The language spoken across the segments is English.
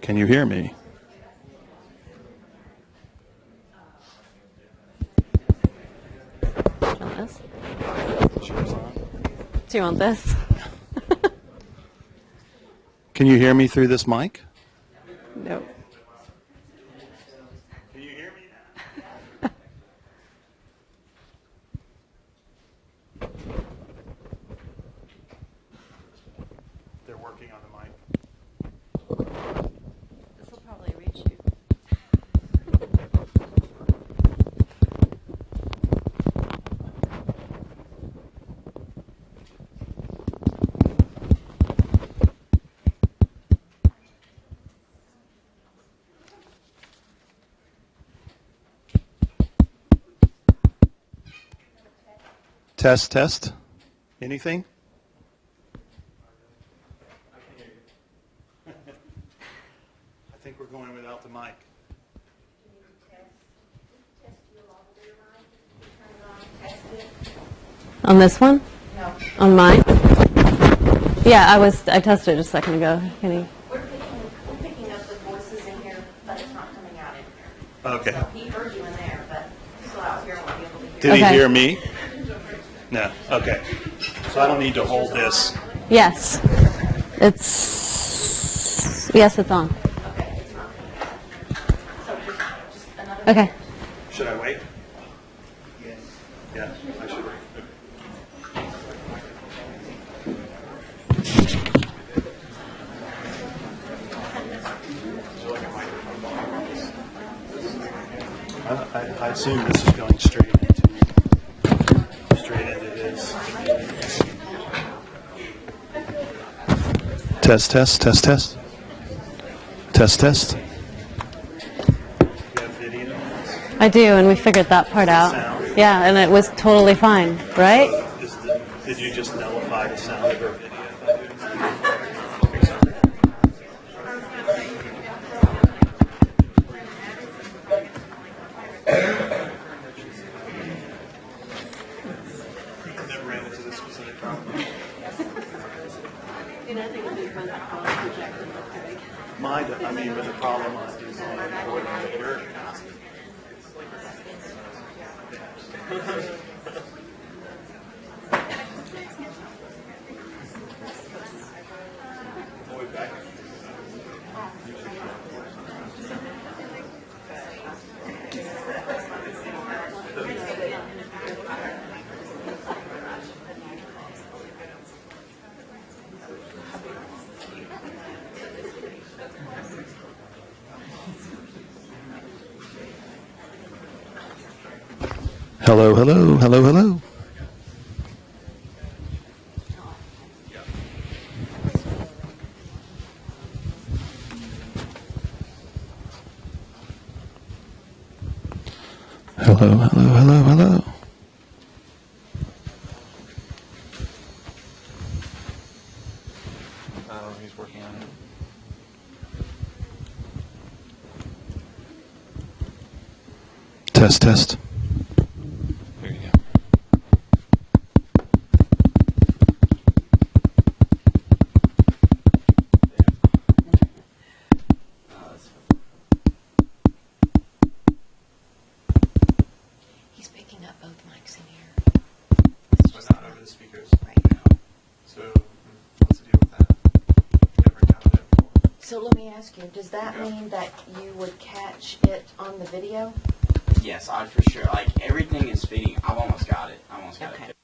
Can you hear me? Do you want this? Do you want this? Can you hear me through this mic? No. Can you hear me now? They're working on the mic. This will probably reach you. Test, test. Anything? I think we're going without the mic. On this one? No. On mine? Yeah, I tested it just a second ago. Can you? We're picking up the voices in here, but it's not coming out in here. Okay. So he heard you in there, but still out here won't be able to hear. Did he Okay. hear me? No. Okay. So I don't need to hold this. Yes. Yes, it's on. Okay, it's not. So just another. Okay. Should I wait? Yes. Yeah, I should wait. I assume this is going straight into this. Test, test, test, test. Test, test. You have video? I do, and we figured that part out. Sound? Yeah, and it was totally fine, right? Did you just nullify the sound of our video? Never ran into this specific problem. With the problem is on the coordinator. Hello, hello, hello, hello. Hello, hello, hello, hello. I don't know if he's working on it. Test, test. There you go. He's picking up both mics in here. But not over the speakers Right now. So what's the deal with that? Never counted it before. So let me ask you, does that mean that you would catch it on the video? Yes, I for sure. Like everything is feeding. I've almost got it. I almost got Okay. it.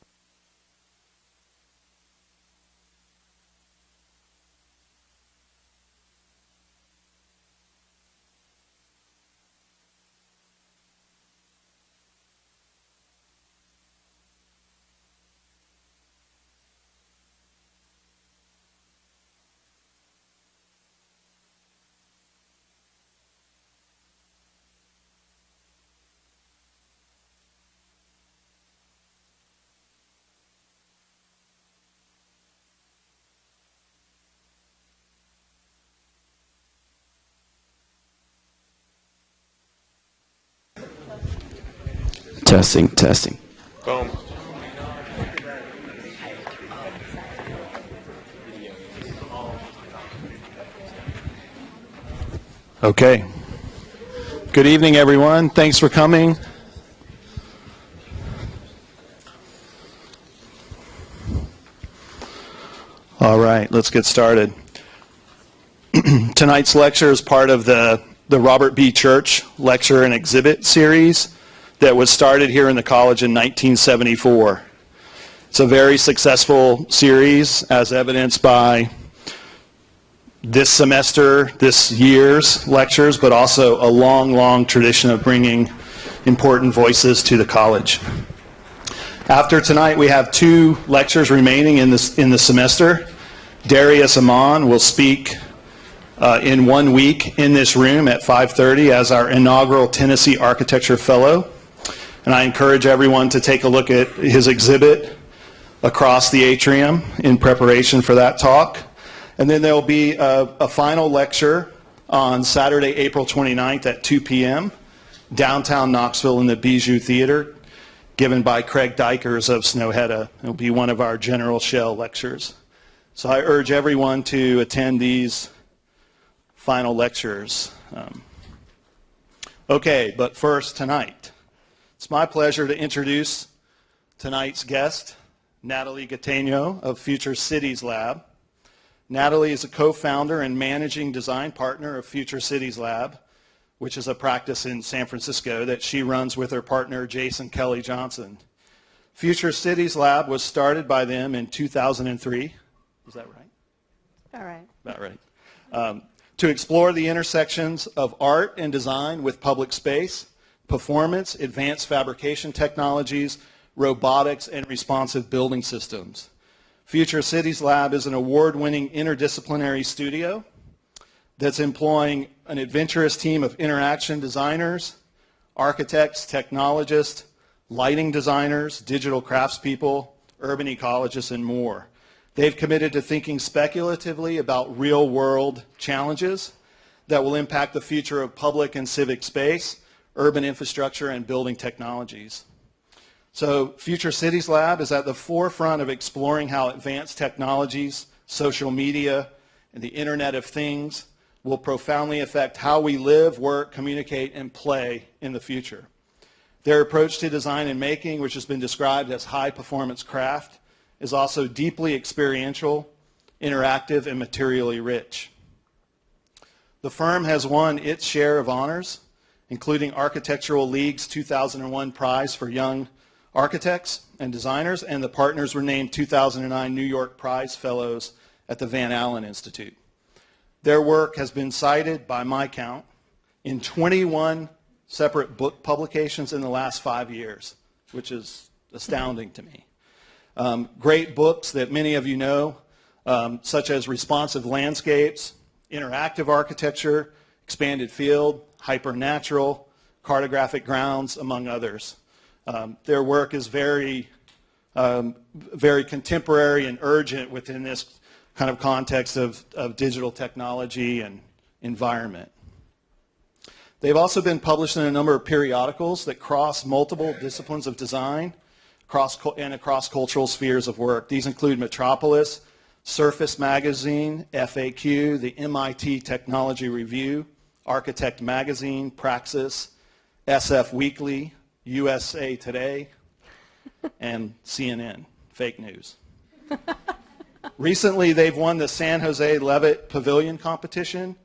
Testing, testing. Boom. Okay. Good evening, everyone. Thanks for coming. All right, let's get started. Tonight's lecture is part of the Robert B. Church Lecture and Exhibit series that was started here in the college in 1974. It's a very successful series, as evidenced by this semester, this year's lectures, but also a long, long tradition of bringing important voices to the college. After tonight, we have 2 lectures remaining in the semester. Darius Amon will speak in 1 week in this room at 5:30 as our inaugural Tennessee Architecture Fellow. And I encourage everyone to take a look at his exhibit across the atrium in preparation for that talk. And then there will be a final lecture on Saturday, April 29th at 2 p.m. downtown Knoxville in the Bijou Theater, given by Craig Dykers of Snowhetta. It will be one of our general shell lectures. So I urge everyone to attend these final lectures. Okay, but first, tonight. It's my pleasure to introduce tonight's guest, Nataly Gattegno of Future Cities Lab. Nataly is a co-founder and managing design partner of Future Cities Lab, which is a practice in San Francisco that she runs with her partner, Jason Kelly Johnson. Future Cities Lab was started by them in 2003. Is that right? All right. About right. To explore the intersections of art and design with public space, performance, advanced fabrication technologies, robotics, and responsive building systems. Future Cities Lab is an award-winning interdisciplinary studio that's employing an adventurous team of interaction designers, architects, technologists, lighting designers, digital craftspeople, urban ecologists, and more. They've committed to thinking speculatively about real-world challenges that will impact the future of public and civic space, urban infrastructure, and building technologies. So Future Cities Lab is at the forefront of exploring how advanced technologies, social media, and the Internet of Things will profoundly affect how we live, work, communicate, and play in the future. Their approach to design and making, which has been described as high-performance craft, is also deeply experiential, interactive, and materially rich. The firm has won its share of honors, including Architectural League's 2001 Prize for Young Architects and Designers, and the partners were named 2009 New York Prize Fellows at the Van Allen Institute. Their work has been cited, by my count, in 21 separate book publications in the last 5 years, which is astounding to me. Great books that many of you know, such as Responsive Landscapes, Interactive Architecture, Expanded Field, Hypernatural, Cartographic Grounds, among others. Their work is very contemporary and urgent within this kind of context of digital technology and environment. They've also been published in a number of periodicals that cross multiple disciplines of design and across cultural spheres of work. These include Metropolis, Surface Magazine, FAQ, the MIT Technology Review, Architect Magazine, Praxis, SF Weekly, USA Today, and CNN, fake news. Recently, they've won the San Jose Levitt Pavilion competition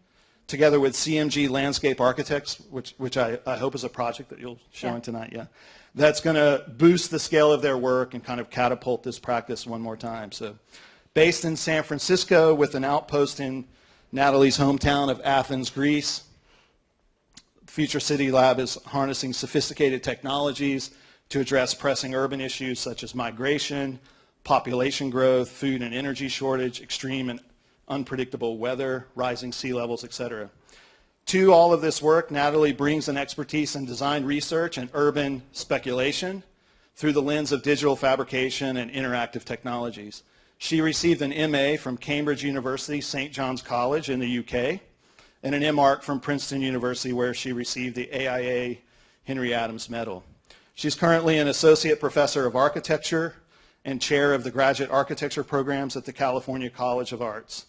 together with CMG Landscape Architects, which I hope is a project that you'll show in tonight. Yeah, that's going to boost the scale of their work and kind of catapult this practice one more time. So, based in San Francisco with an outpost in Nataly's hometown of Athens, Greece, Future City Lab is harnessing sophisticated technologies to address pressing urban issues such as migration, population growth, food and energy shortage, extreme and unpredictable weather, rising sea levels, etc. To all of this work, Nataly brings an expertise in design research and urban speculation through the lens of digital fabrication and interactive technologies. She received an MA from Cambridge University, St. John's College in the UK, and an MArch from Princeton University, where she received the AIA Henry Adams Medal. She's currently an associate professor of architecture and chair of the graduate architecture programs at the California College of Arts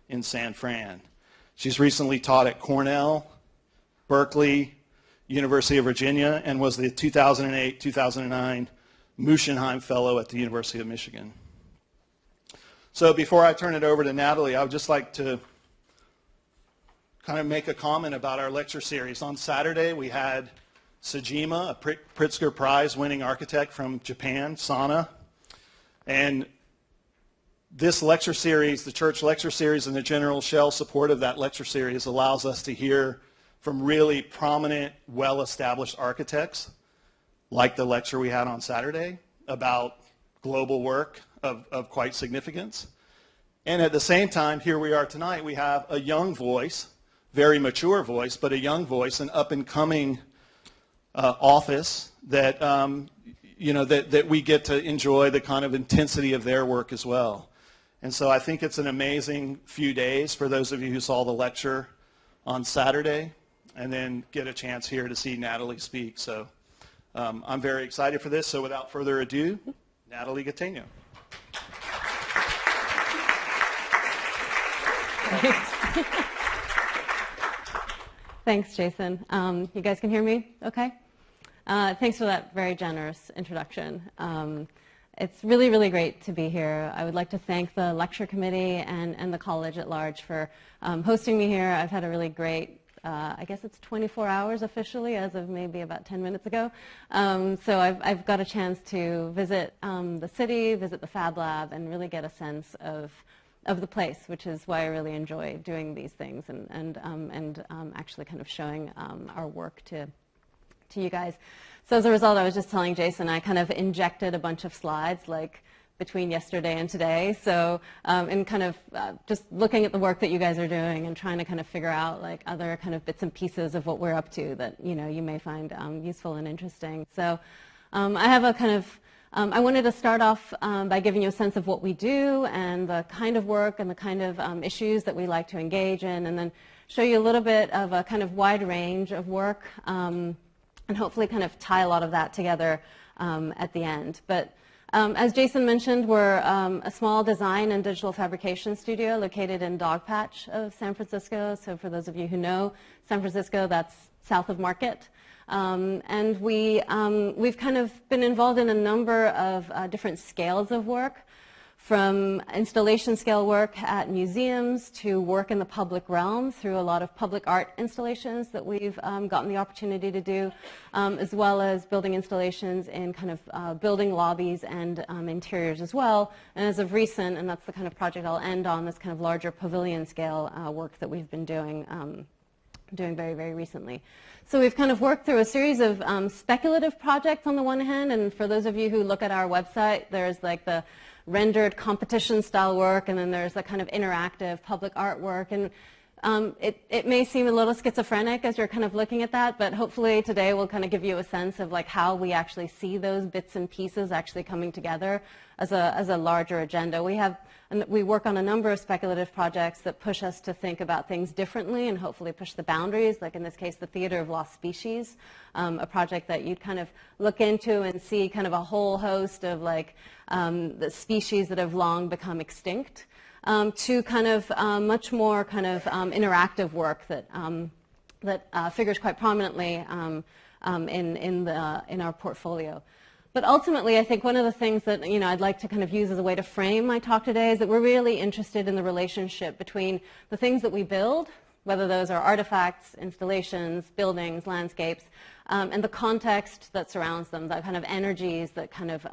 in San Fran. She's recently taught at Cornell, Berkeley, University of Virginia, and was the 2008-2009 Muschenheim Fellow at the University of Michigan. So before I turn it over to Natalie, I would just like to kind of make a comment about our lecture series. On Saturday, we had Sejima, a Pritzker Prize winning architect from Japan, Sana, and this lecture series, the church lecture series, and the general shell support of that lecture series allows us to hear from really prominent, well-established architects, like the lecture we had on Saturday about global work of quite significance. And at the same time, here we are tonight, we have a young voice, very mature voice, but a young voice, an up-and-coming office that, that we get to enjoy the kind of intensity of their work as well. And so I think it's an amazing few days for those of you who saw the lecture on Saturday and then get a chance here to see Natalie speak. So I'm very excited for this. So without further ado, Nataly Gattegno. Thanks, Jason. You guys can hear me okay? Thanks for that very generous introduction. It's really, really great to be here. I would like to thank the lecture committee and the college at large for hosting me here. I've had a really great, I guess it's 24 hours officially as of maybe about 10 minutes ago. So I've got a chance to visit the city, visit the Fab Lab, and really get a sense of the place, which is why I really enjoy doing these things and actually kind of showing our work to you guys. So as a result, I was just telling Jason, I kind of injected a bunch of slides like between yesterday and today. So and kind of just looking at the work that you guys are doing and trying to kind of figure out like other kind of bits and pieces of what we're up to that you may find useful and interesting. So I have a kind of I wanted to start off by giving you a sense of what we do and the kind of work and the kind of issues that we like to engage in, and then show you a little bit of a kind of wide range of work and hopefully kind of tie a lot of that together at the end. But as Jason mentioned, we're a small design and digital fabrication studio located in Dogpatch of San Francisco. So for those of you who know San Francisco, that's south of Market. And we've kind of been involved in a number of different scales of work, from installation scale work at museums to work in the public realm through a lot of public art installations that we've gotten the opportunity to do, as well as building installations in kind of building lobbies and interiors as well. And as of recent, and that's the kind of project I'll end on, this kind of larger pavilion scale work that we've been doing very, very recently. So we've kind of worked through a series of speculative projects on the one hand, and for those of you who look at our website, there's like the rendered competition style work, and then there's the kind of interactive public artwork. And it may seem a little schizophrenic as you're kind of looking at that, but hopefully today will kind of give you a sense of like how we actually see those bits and pieces actually coming together as a larger agenda. We work on a number of speculative projects that push us to think about things differently and hopefully push the boundaries, like in this case, the Theater of Lost Species, a project that you'd kind of look into and see kind of a whole host of like the species that have long become extinct, to kind of much more kind of interactive work that figures quite prominently in our portfolio. But ultimately, I think one of the things that I'd like to kind of use as a way to frame my talk today is that we're really interested in the relationship between the things that we build, whether those are artifacts, installations, buildings, landscapes, and the context that surrounds them, the kind of energies that kind of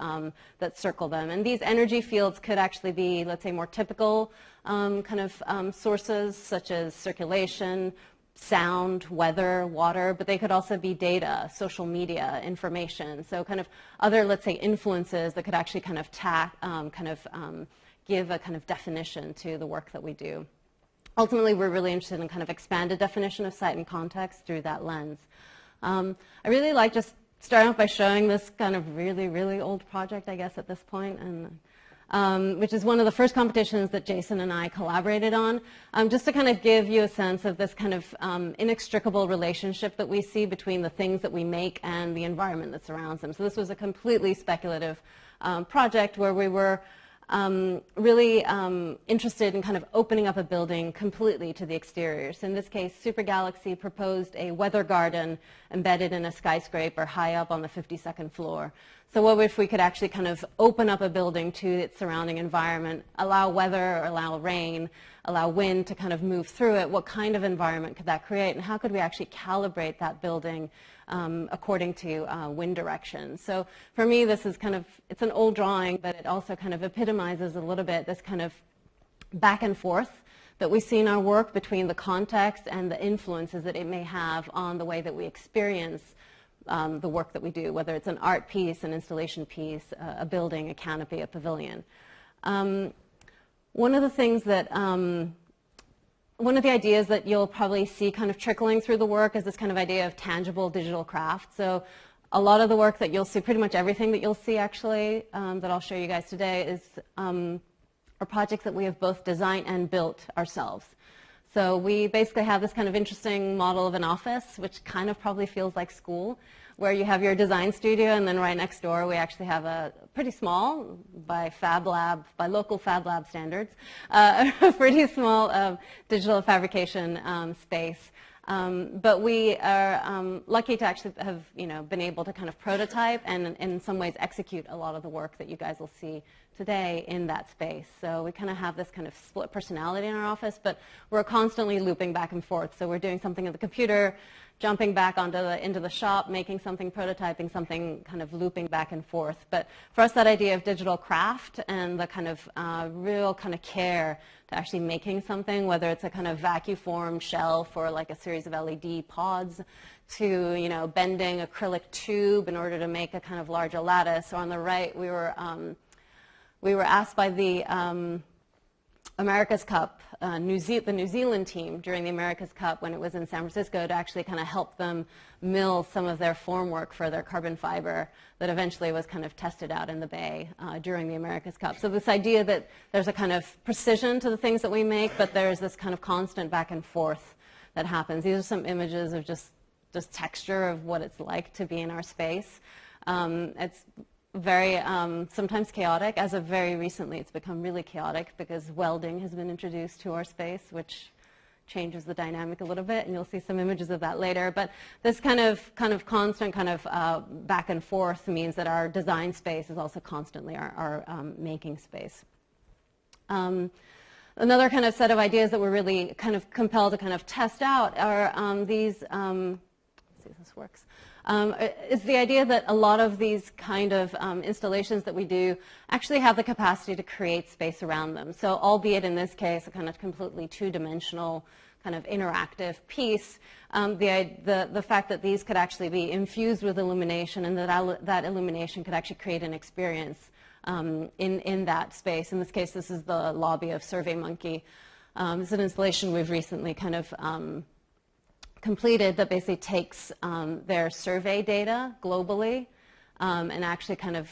that circle them. And these energy fields could actually be, let's say, more typical kind of sources, such as circulation, sound, weather, water, but they could also be data, social media, information. So kind of other, let's say, influences that could actually kind of give a kind of definition to the work that we do. Ultimately, we're really interested in kind of expanded definition of site and context through that lens. I really like just starting off by showing this kind of really, really old project, I guess, at this point, and which is one of the first competitions that Jason and I collaborated on, just to kind of give you a sense of this kind of inextricable relationship that we see between the things that we make and the environment that surrounds them. So this was a completely speculative project where we were really interested in kind of opening up a building completely to the exterior. So in this case, Super Galaxy proposed a weather garden embedded in a skyscraper high up on the 52nd floor. So what if we could actually kind of open up a building to its surrounding environment, allow weather, or allow rain, allow wind to kind of move through it? What kind of environment could that create, and how could we actually calibrate that building according to wind direction? So for me, this is kind of, it's an old drawing, but it also kind of epitomizes a little bit this kind of back and forth that we see in our work between the context and the influences that it may have on the way that we experience the work that we do, whether it's an art piece, an installation piece, a building, a canopy, a pavilion. One of the things that, one of the ideas that you'll probably see kind of trickling through the work is this kind of idea of tangible digital craft. So a lot of the work that you'll see, pretty much everything that you'll see actually, that I'll show you guys today is are projects that we have both designed and built ourselves. So we basically have this kind of interesting model of an office, which kind of probably feels like school, where you have your design studio, and then right next door we actually have a pretty small, by local Fab Lab standards, a pretty small digital fabrication space. But we are lucky to actually have been able to kind of prototype and in some ways execute a lot of the work that you guys will see today in that space. So we kind of have this kind of split personality in our office, but we're constantly looping back and forth. So we're doing something at the computer, jumping back into the shop, making something, prototyping something, kind of looping back and forth. But for us, that idea of digital craft and the kind of real kind of care to actually making something, whether it's a kind of vacuum-formed shell for like a series of LED pods, to bending acrylic tube in order to make a kind of larger lattice. So on the right, we were asked by the America's Cup, the New Zealand team during the America's Cup when it was in San Francisco to actually kind of help them mill some of their formwork for their carbon fiber that eventually was kind of tested out in the Bay during the America's Cup. So this idea that there's a kind of precision to the things that we make, but there's this kind of constant back and forth that happens. These are some images of just texture of what it's like to be in our space. It's very sometimes chaotic. As of very recently, it's become really chaotic because welding has been introduced to our space, which changes the dynamic a little bit, and you'll see some images of that later. But this kind of constant kind of back and forth means that our design space is also constantly our making space. Another kind of set of ideas that we're really kind of compelled to kind of test out are these. Let's see if this works. Is the idea that a lot of these kind of installations that we do actually have the capacity to create space around them. So albeit in this case a kind of completely two-dimensional kind of interactive piece, the fact that these could actually be infused with illumination and that illumination could actually create an experience in that space. In this case, this is the lobby of SurveyMonkey. It's an installation we've recently kind of completed that basically takes their survey data globally and actually kind of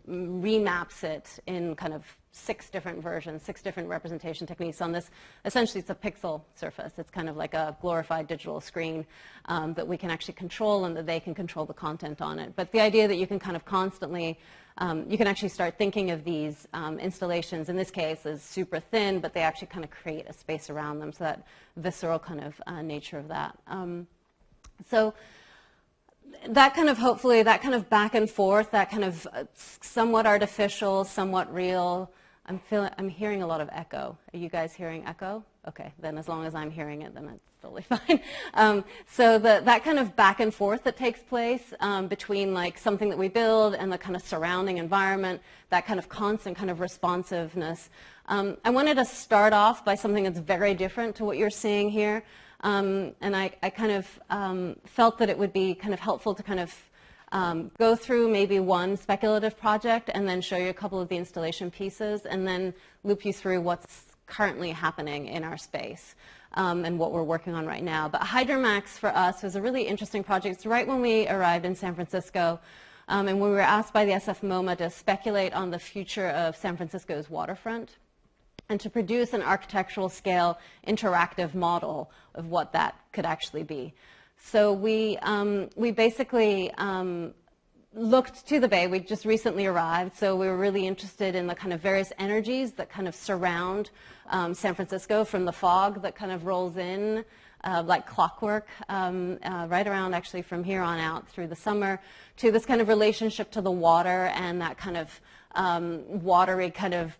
remaps it in kind of 6 different versions, 6 different representation techniques on this. Essentially, it's a pixel surface. It's kind of like a glorified digital screen that we can actually control and that they can control the content on it. But the idea that you can kind of constantly, you can actually start thinking of these installations, in this case, as super thin, but they actually kind of create a space around them, so that visceral kind of nature of that. So that kind of, hopefully, that kind of back and forth, that kind of somewhat artificial, somewhat real. I'm hearing a lot of echo. Are you guys hearing echo? Okay, then as long as I'm hearing it, then it's totally fine. So that kind of back and forth that takes place between like something that we build and the kind of surrounding environment, that kind of constant kind of responsiveness. I wanted to start off by something that's very different to what you're seeing here. And I kind of felt that it would be kind of helpful to kind of go through maybe one speculative project and then show you a couple of the installation pieces and then loop you through what's currently happening in our space and what we're working on right now. But Hydra Max for us was a really interesting project. It's right when we arrived in San Francisco and we were asked by the SF MoMA to speculate on the future of San Francisco's waterfront and to produce an architectural scale interactive model of what that could actually be. So we basically looked to the bay. We just recently arrived, so we were really interested in the kind of various energies that kind of surround San Francisco, from the fog that kind of rolls in like clockwork right around actually from here on out through the summer, to this kind of relationship to the water and that kind of watery kind of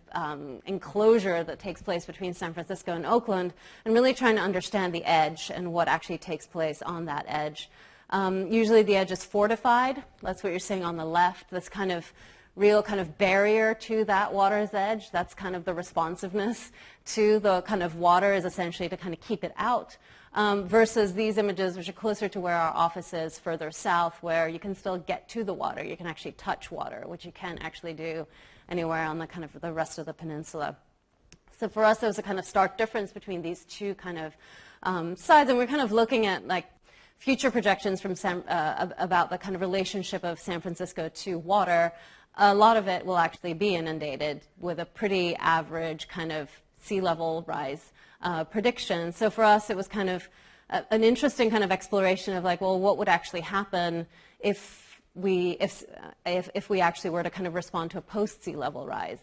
enclosure that takes place between San Francisco and Oakland, and really trying to understand the edge and what actually takes place on that edge. Usually the edge is fortified. That's what you're seeing on the left, this kind of real kind of barrier to that water's edge. That's kind of the responsiveness to the kind of water, is essentially to kind of keep it out. Versus these images, which are closer to where our office is further south, where you can still get to the water. You can actually touch water, which you can't actually do anywhere on the kind of the rest of the peninsula. So for us, there was a kind of stark difference between these two kind of sides, and we're kind of looking at like future projections from about the kind of relationship of San Francisco to water. A lot of it will actually be inundated with a pretty average kind of sea level rise prediction. So for us, it was kind of an interesting kind of exploration of like, well, what would actually happen if we actually were to kind of respond to a post sea level rise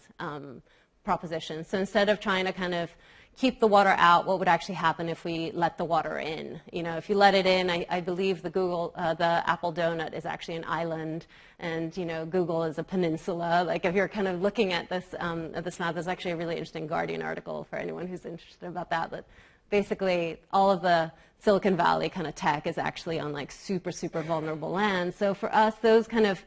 proposition. So instead of trying to kind of keep the water out, what would actually happen if we let the water in? You know, if you let it in, I believe the Apple donut is actually an island, and you know, Google is a peninsula. Like if you're kind of looking at this map, there's actually a really interesting Guardian article for anyone who's interested about that. That basically all of the Silicon Valley kind of tech is actually on like super vulnerable land. So for us, those kind of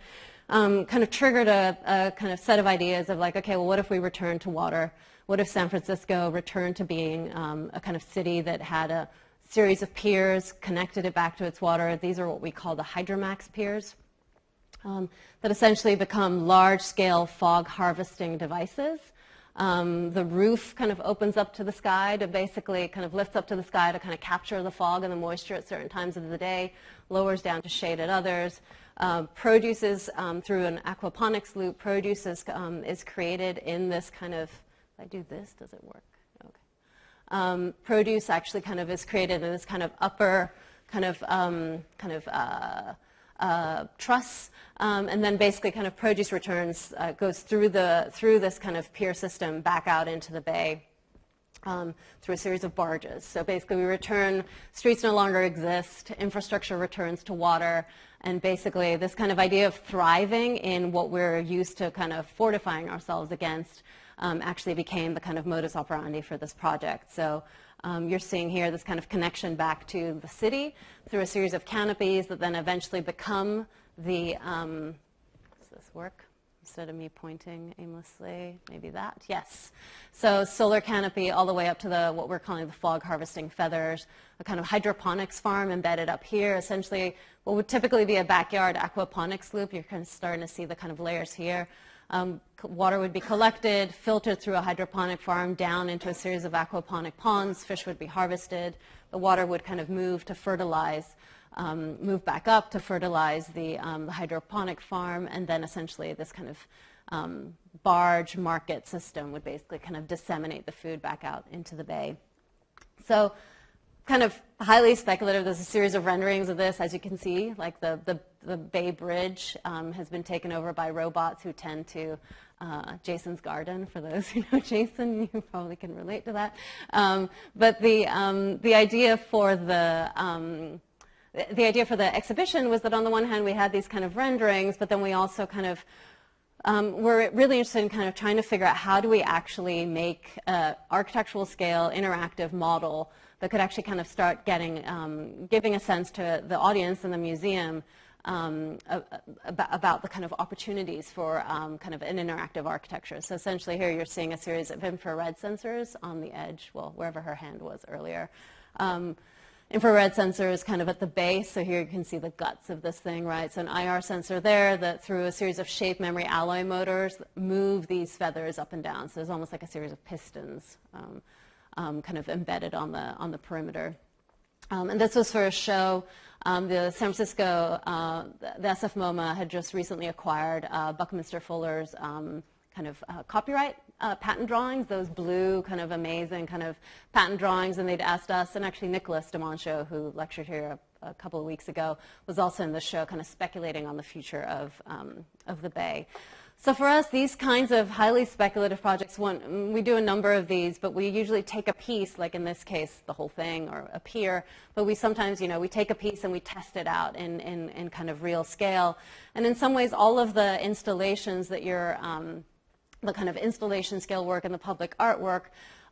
triggered a kind of set of ideas of like, okay, well, what if we return to water? What if San Francisco returned to being a kind of city that had a series of piers, connected it back to its water? These are what we call the Hydra Max Piers, that essentially become large-scale fog harvesting devices. The roof kind of opens up to the sky to basically kind of lifts up to the sky to kind of capture the fog and the moisture at certain times of the day, lowers down to shade at others. Produces through an aquaponics loop, produce is created in this kind of, if I do this, does it work? Okay. Produce actually kind of is created in this kind of upper kind of truss, and then basically kind of produce returns, goes through this kind of pier system back out into the bay through a series of barges. So basically we return, streets no longer exist, infrastructure returns to water, and basically this kind of idea of thriving in what we're used to kind of fortifying ourselves against actually became the kind of modus operandi for this project. So you're seeing here this kind of connection back to the city through a series of canopies that then eventually become the, does this work? Instead of me pointing aimlessly, maybe that, yes. So solar canopy all the way up to what we're calling the fog harvesting feathers, a kind of hydroponics farm embedded up here, essentially what would typically be a backyard aquaponics loop. You're kind of starting to see the kind of layers here. Water would be collected, filtered through a hydroponic farm down into a series of aquaponic ponds. Fish would be harvested. The water would kind of move to fertilize, move back up to fertilize the hydroponic farm, and then essentially this kind of barge market system would basically kind of disseminate the food back out into the bay. So kind of highly speculative. There's a series of renderings of this, as you can see, like the Bay Bridge has been taken over by robots who tend to Jason's garden. For those who know Jason, you probably can relate to that. But the idea for the exhibition was that on the one hand we had these kind of renderings, but then we also kind of we're really interested in kind of trying to figure out how do we actually make an architectural scale interactive model that could actually kind of start giving a sense to the audience in the museum about the kind of opportunities for kind of an interactive architecture. So essentially here you're seeing a series of infrared sensors on the edge, well, wherever her hand was earlier. Infrared sensors kind of at the base, so here you can see the guts of this thing, right? So an IR sensor there that through a series of shape memory alloy motors move these feathers up and down. So there's almost like a series of pistons kind of embedded on the perimeter. And this was for a show. The San Francisco, the SF MoMA had just recently acquired Buckminster Fuller's kind of copyright patent drawings, those blue kind of amazing kind of patent drawings, and they'd asked us, and actually Nicholas DeMoncho, who lectured here a couple of weeks ago, was also in the show kind of speculating on the future of the Bay. So for us, these kinds of highly speculative projects, we do a number of these, but we usually take a piece, like in this case, the whole thing or a pier, but we sometimes, we take a piece and we test it out in kind of real scale. And in some ways, all of the installations that the kind of installation scale work and the public artwork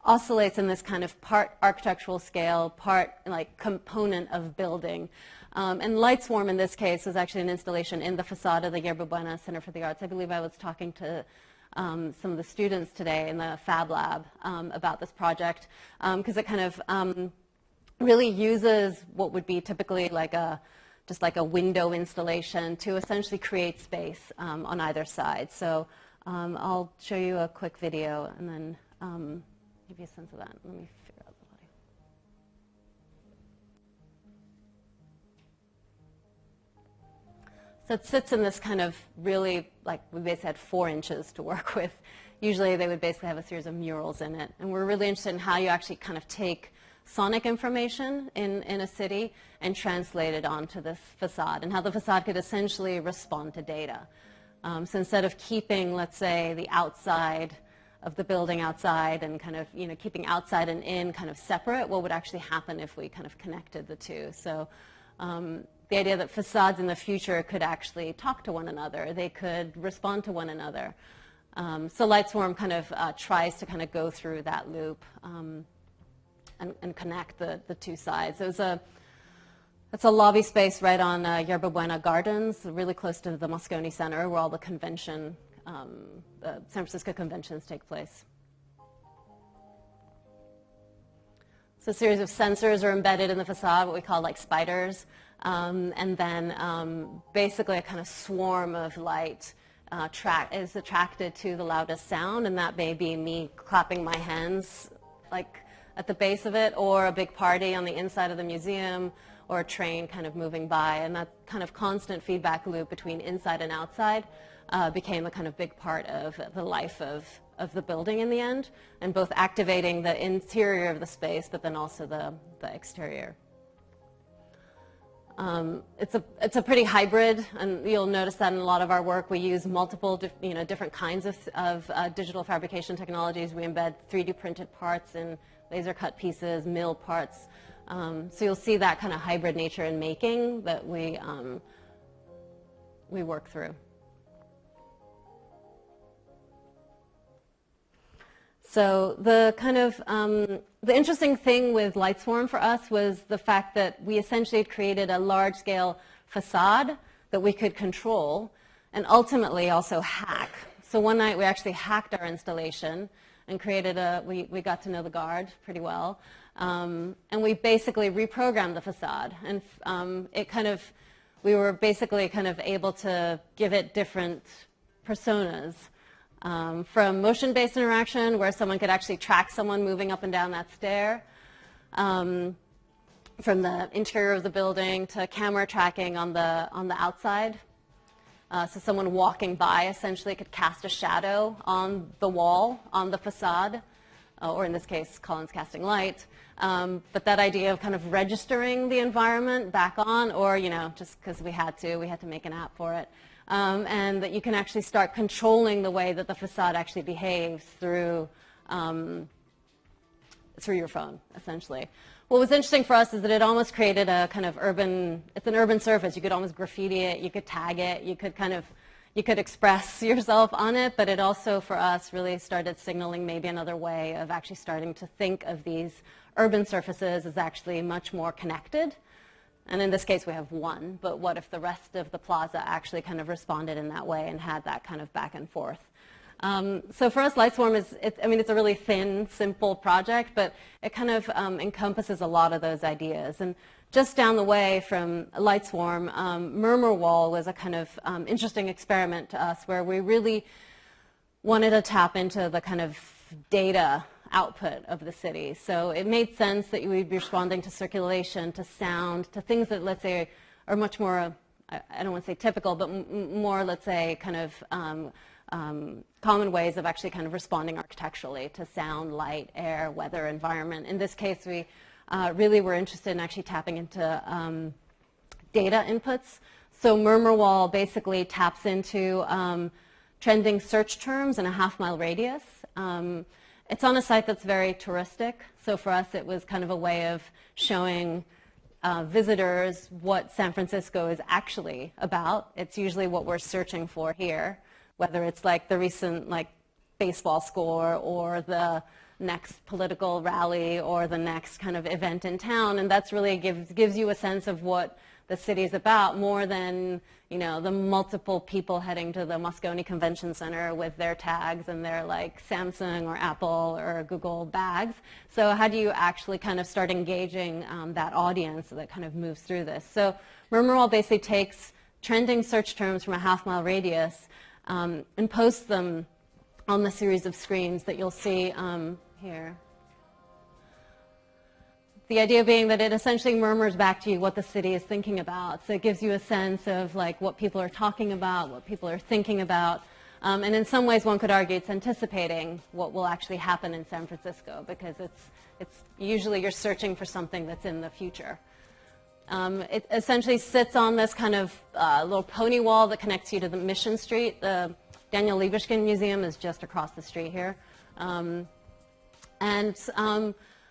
oscillates in this kind of part architectural scale, part like component of building. And Light Swarm in this case was actually an installation in the facade of the Yerba Buena Center for the Arts. I believe I was talking to some of the students today in the Fab Lab about this project because it kind of really uses what would be typically like just like a window installation to essentially create space on either side. So I'll show you a quick video and then give you a sense of that. Let me figure out the audio. So it sits in this kind of really, like we basically had 4 inches to work with. Usually they would basically have a series of murals in it. And we're really interested in how you actually kind of take sonic information in a city and translate it onto this facade, and how the facade could essentially respond to data. So instead of keeping, let's say, the outside of the building outside and kind of, keeping outside and in kind of separate, what would actually happen if we kind of connected the two? So the idea that facades in the future could actually talk to one another, they could respond to one another. So Light Swarm kind of tries to kind of go through that loop and connect the two sides. It's a lobby space right on Yerba Buena Gardens, really close to the Moscone Center, where all the San Francisco conventions take place. So a series of sensors are embedded in the facade, what we call like spiders, and then basically a kind of swarm of light is attracted to the loudest sound, and that may be me clapping my hands like at the base of it, or a big party on the inside of the museum, or a train kind of moving by. And that kind of constant feedback loop between inside and outside became a kind of big part of the life of the building in the end, and both activating the interior of the space, but then also the exterior. It's a pretty hybrid, and you'll notice that in a lot of our work we use multiple different kinds of digital fabrication technologies. We embed 3D printed parts in laser cut pieces, mill parts. So you'll see that kind of hybrid nature in making that we work through. So the kind of the interesting thing with Light Swarm for us was the fact that we essentially had created a large-scale facade that we could control and ultimately also hack. So one night we actually hacked our installation and created we got to know the guard pretty well, and we basically reprogrammed the facade, and we were basically kind of able to give it different personas. From motion-based interaction, where someone could actually track someone moving up and down that stair, from the interior of the building to camera tracking on the outside. So someone walking by essentially could cast a shadow on the wall, on the facade, or in this case, Colin's casting light. But that idea of kind of registering the environment back on, or just because we had to make an app for it. And that you can actually start controlling the way that the facade actually behaves through your phone, essentially. What was interesting for us is that it almost created a kind of it's an urban surface. You could almost graffiti it, you could tag it, you could express yourself on it, but it also, for us, really started signaling maybe another way of actually starting to think of these urban surfaces as actually much more connected. And in this case, we have one, but what if the rest of the plaza actually kind of responded in that way and had that kind of back and forth? So for us, Light Swarm it's a really thin, simple project, but it kind of encompasses a lot of those ideas. And just down the way from Light Swarm, Murmur Wall was a kind of interesting experiment to us, where we really wanted to tap into the kind of data output of the city. So it made sense that you would be responding to circulation, to sound, to things that, let's say, are much more, I don't want to say typical, but more, let's say, kind of common ways of actually kind of responding architecturally to sound, light, air, weather, environment. In this case, we really were interested in actually tapping into data inputs. So Murmur Wall basically taps into trending search terms in a half-mile radius. It's on a site that's very touristic, so for us it was kind of a way of showing visitors what San Francisco is actually about. It's usually what we're searching for here, whether it's like the recent baseball score or the next political rally or the next kind of event in town, and that's really gives you a sense of what the city is about, more than the multiple people heading to the Moscone Convention Center with their tags and their Samsung or Apple or Google bags. So how do you actually kind of start engaging that audience that kind of moves through this? So Murmur Wall basically takes trending search terms from a half-mile radius and posts them on the series of screens that you'll see here. The idea being that it essentially murmurs back to you what the city is thinking about. So it gives you a sense of what people are talking about, what people are thinking about. And in some ways, one could argue it's anticipating what will actually happen in San Francisco, because it's usually you're searching for something that's in the future. It essentially sits on this kind of little pony wall that connects you to the Mission Street. The Daniel Libeskind Museum is just across the street here.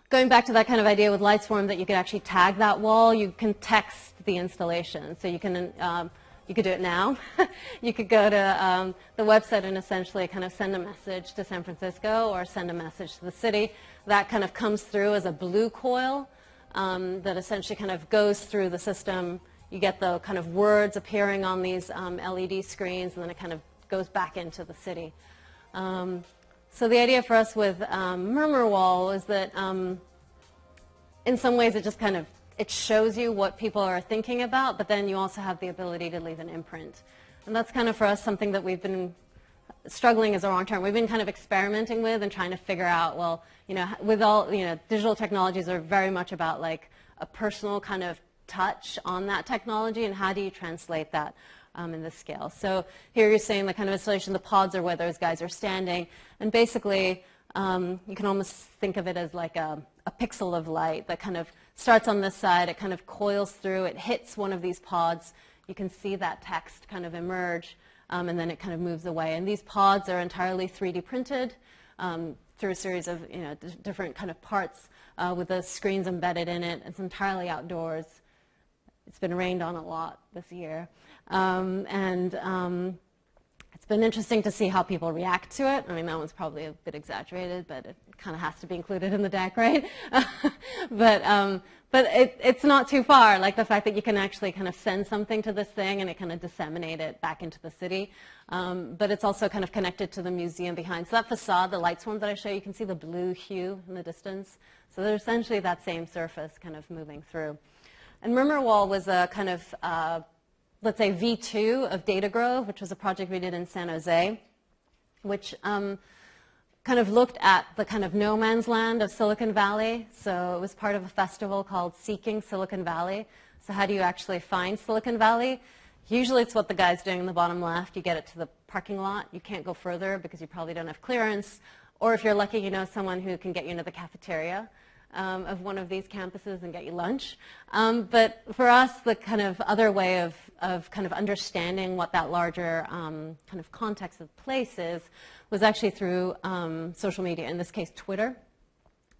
Going back to that kind of idea with Lightswarm that you could actually tag that wall, you can text the installation. So you can you could do it now. You could go to the website and essentially kind of send a message to San Francisco or send a message to the city. That kind of comes through as a blue coil that essentially kind of goes through the system. You get the kind of words appearing on these LED screens, and then it kind of goes back into the city. So the idea for us with Murmur Wall is that in some ways it just kind of, it shows you what people are thinking about, but then you also have the ability to leave an imprint. And that's kind of for us something that we've been struggling is the wrong term. We've been kind of experimenting with and trying to figure out, well, with all, digital technologies are very much about a personal kind of touch on that technology, and how do you translate that in this scale. So here you're seeing the kind of installation, the pods are where those guys are standing, and basically you can almost think of it as like a pixel of light that kind of starts on this side, it kind of coils through, it hits one of these pods, you can see that text kind of emerge, and then it kind of moves away. And these pods are entirely 3D printed through a series of different kind of parts with the screens embedded in it. It's entirely outdoors. It's been rained on a lot this year. It's been interesting to see how people react to it. I mean, that one's probably a bit exaggerated, but it kind of has to be included in the deck, right? But it's not too far, like the fact that you can actually kind of send something to this thing and it kind of disseminate it back into the city. But it's also kind of connected to the museum behind. So that facade, the Lightswarm that I show you can see the blue hue in the distance. So they're essentially that same surface kind of moving through. And Murmur Wall was a kind of, let's say, V2 of Data Grove, which was a project we did in San Jose, which kind of looked at the kind of no man's land of Silicon Valley. So it was part of a festival called Seeking Silicon Valley. So how do you actually find Silicon Valley? Usually it's what the guy's doing in the bottom left. You get it to the parking lot. You can't go further because you probably don't have clearance. Or if you're lucky, you know someone who can get you into the cafeteria of one of these campuses and get you lunch. But for us, the kind of other way of kind of understanding what that larger kind of context of place is was actually through social media, in this case, Twitter.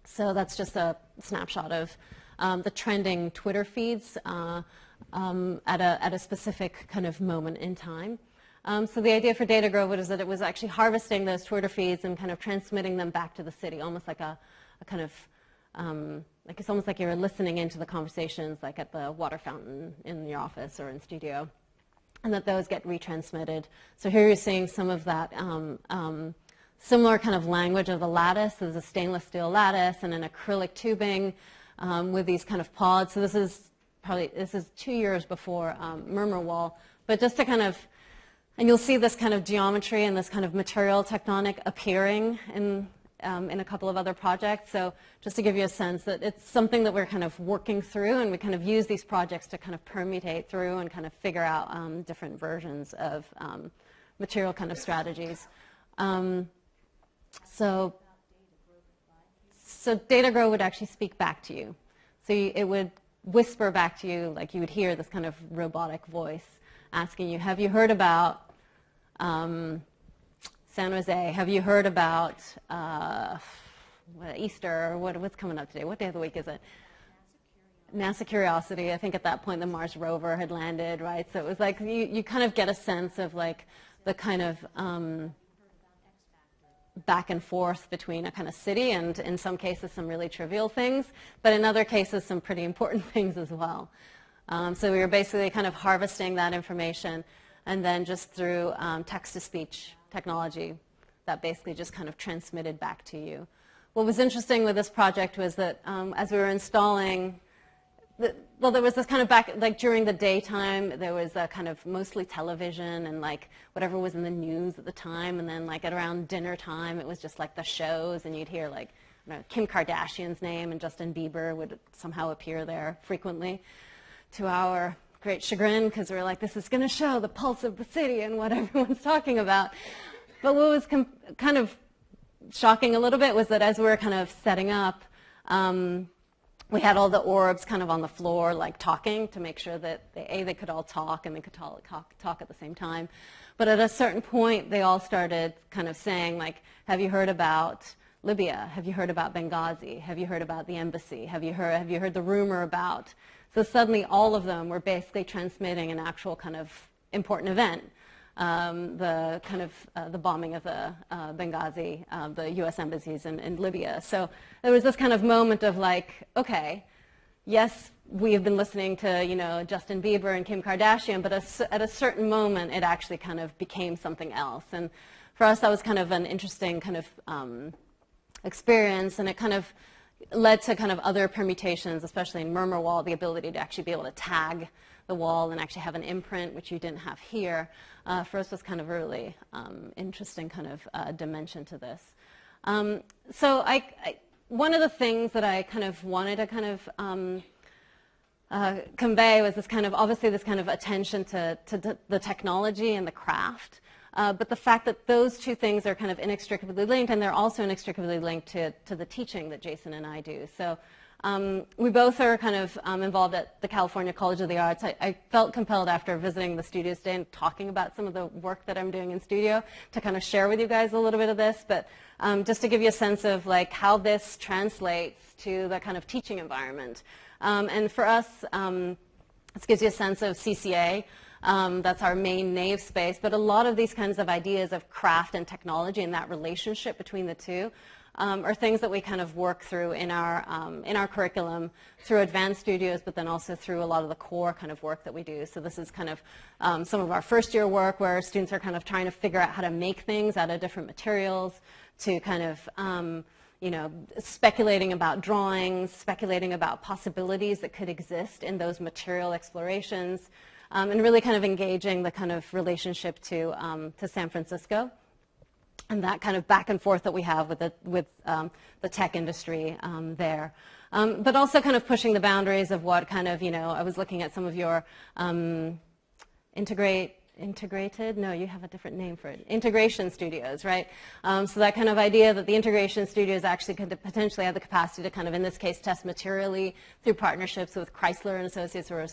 So that's just a snapshot of the trending Twitter feeds at a specific kind of moment in time. So the idea for Data Grove was that it was actually harvesting those Twitter feeds and kind of transmitting them back to the city, almost like a kind of like it's almost like you're listening into the conversations like at the water fountain in your office or in studio, and that those get retransmitted. So here you're seeing some of that similar kind of language of the lattice. There's a stainless steel lattice and an acrylic tubing with these kind of pods. So this is 2 years before Murmur Wall, but just to kind of, and you'll see this kind of geometry and this kind of material tectonic appearing in a couple of other projects. So just to give you a sense that it's something that we're kind of working through, and we kind of use these projects to kind of permutate through and kind of figure out different versions of material kind of strategies. So data grow would actually speak back to you. So it would whisper back to you, like you would hear this kind of robotic voice asking you, have you heard about San Jose? Have you heard about Easter? What's coming up today? What day of the week is it? NASA Curiosity. I think at that point the Mars rover had landed, right? So it was like you kind of get a sense of like the kind of back and forth between a kind of city and in some cases some really trivial things, but in other cases some pretty important things as well. So we were basically kind of harvesting that information and then just through text-to-speech technology that basically just kind of transmitted back to you. What was interesting with this project was that as we were installing well, there was this kind of like during the daytime, there was a kind of mostly television and like whatever was in the news at the time, and then like at around dinner time, it was just like the shows, and you'd hear like, you know, Kim Kardashian's name and Justin Bieber would somehow appear there frequently, to our great chagrin, because we were like, this is going to show the pulse of the city and what everyone's talking about. But what was kind of shocking a little bit was that as we were kind of setting up, we had all the orbs kind of on the floor, like talking to make sure that they could all talk and they could talk at the same time. But at a certain point, they all started kind of saying, like, have you heard about Libya? Have you heard about Benghazi? Have you heard about the embassy? Have you heard the rumor about? So suddenly all of them were basically transmitting an actual kind of important event. The bombing of the Benghazi, the U.S. embassies in Libya. So there was this kind of moment of like, okay, yes, we have been listening to, you know, Justin Bieber and Kim Kardashian, but at a certain moment, it actually kind of became something else. And for us, that was kind of an interesting kind of experience, and it kind of led to kind of other permutations, especially in Murmur Wall, the ability to actually be able to tag the wall and actually have an imprint, which you didn't have here. For us was kind of a really interesting kind of dimension to this. So one of the things that I kind of wanted to kind of convey was this kind of, obviously this kind of attention to the technology and the craft, but the fact that those two things are kind of inextricably linked, and they're also inextricably linked to the teaching that Jason and I do. So we both are kind of involved at the California College of the Arts. I felt compelled after visiting the studios today and talking about some of the work that I'm doing in studio to kind of share with you guys a little bit of this, but just to give you a sense of like how this translates to the kind of teaching environment. And for us, this gives you a sense of CCA. That's our main nave space, but a lot of these kinds of ideas of craft and technology and that relationship between the two are things that we kind of work through in our curriculum through advanced studios, but then also through a lot of the core kind of work that we do. So this is kind of some of our first year work where students are kind of trying to figure out how to make things out of different materials, to kind of you know, speculating about drawings, speculating about possibilities that could exist in those material explorations, and really kind of engaging the kind of relationship to San Francisco, and that kind of back and forth that we have with the tech industry there. But also kind of pushing the boundaries of what kind of, you know, I was looking at some of your integrated, no, you have a different name for it, integration studios, right? So that kind of idea that the integration studios actually could potentially have the capacity to kind of, in this case, test materially through partnerships with Chrysler and Associates, or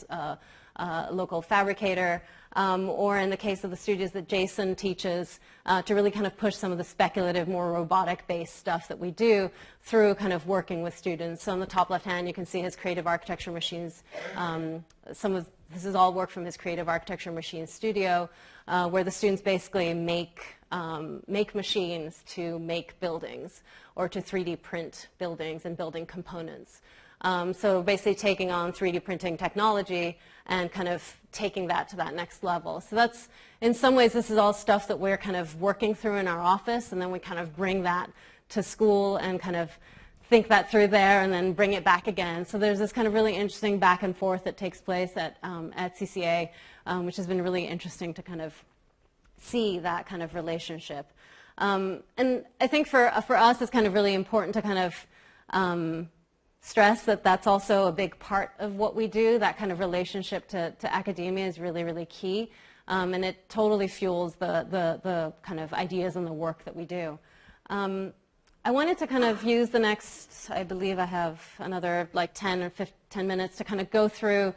a local fabricator, or in the case of the studios that Jason teaches, to really kind of push some of the speculative, more robotic-based stuff that we do through kind of working with students. So on the top left-hand, you can see his creative architecture machines. This is all work from his creative architecture machines studio, where the students basically make machines to make buildings or to 3D print buildings and building components. So basically taking on 3D printing technology and kind of taking that to that next level. So that's, in some ways, this is all stuff that we're kind of working through in our office, and then we kind of bring that to school and kind of think that through there and then bring it back again. So there's this kind of really interesting back and forth that takes place at CCA, which has been really interesting to kind of see that kind of relationship. And I think for us, it's kind of really important to kind of stress that that's also a big part of what we do. That kind of relationship to academia is really, really key. and it totally fuels the kind of ideas and the work that we do. I wanted to kind of use the next, I believe I have another like 10 or 10 minutes to kind of go through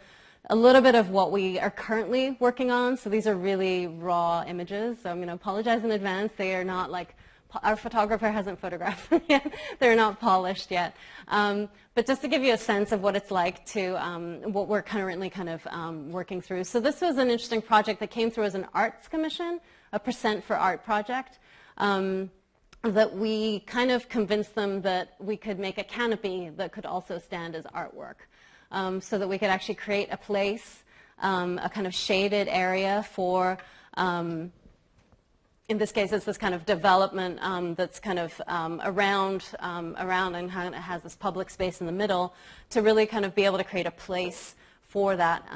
a little bit of what we are currently working on. So these are really raw images, so I'm going to apologize in advance. They are not like, our photographer hasn't photographed them yet. They're not polished yet. But just to give you a sense of what it's like to, what we're currently kind of working through. So this was an interesting project that came through as an arts commission, a Percent for Art project. That we kind of convinced them that we could make a canopy that could also stand as artwork. So that we could actually create a place, a kind of shaded area for, in this case, it's this kind of development that's kind of around and kind of has this public space in the middle to really kind of be able to create a place for that,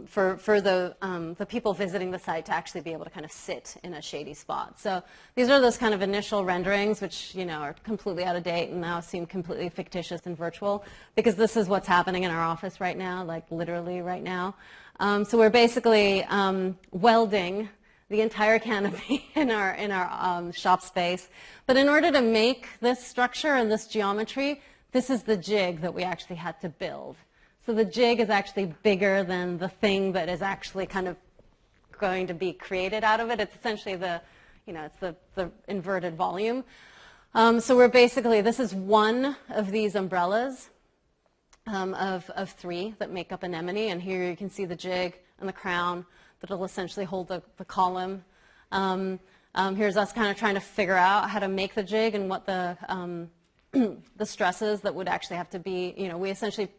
for the people visiting the site to actually be able to kind of sit in a shady spot. So these are those kind of initial renderings, which are completely out of date and now seem completely fictitious and virtual, because this is what's happening in our office right now, like literally right now. So we're basically welding the entire canopy in our shop space. But in order to make this structure and this geometry, this is the jig that we actually had to build. So the jig is actually bigger than the thing that is actually kind of going to be created out of it. It's essentially it's the inverted volume. So we're basically, this is one of these umbrellas of 3 that make up Anemone. And here you can see the jig and the crown that'll essentially hold the column. Here's us kind of trying to figure out how to make the jig and what the stresses that would actually have to be, we essentially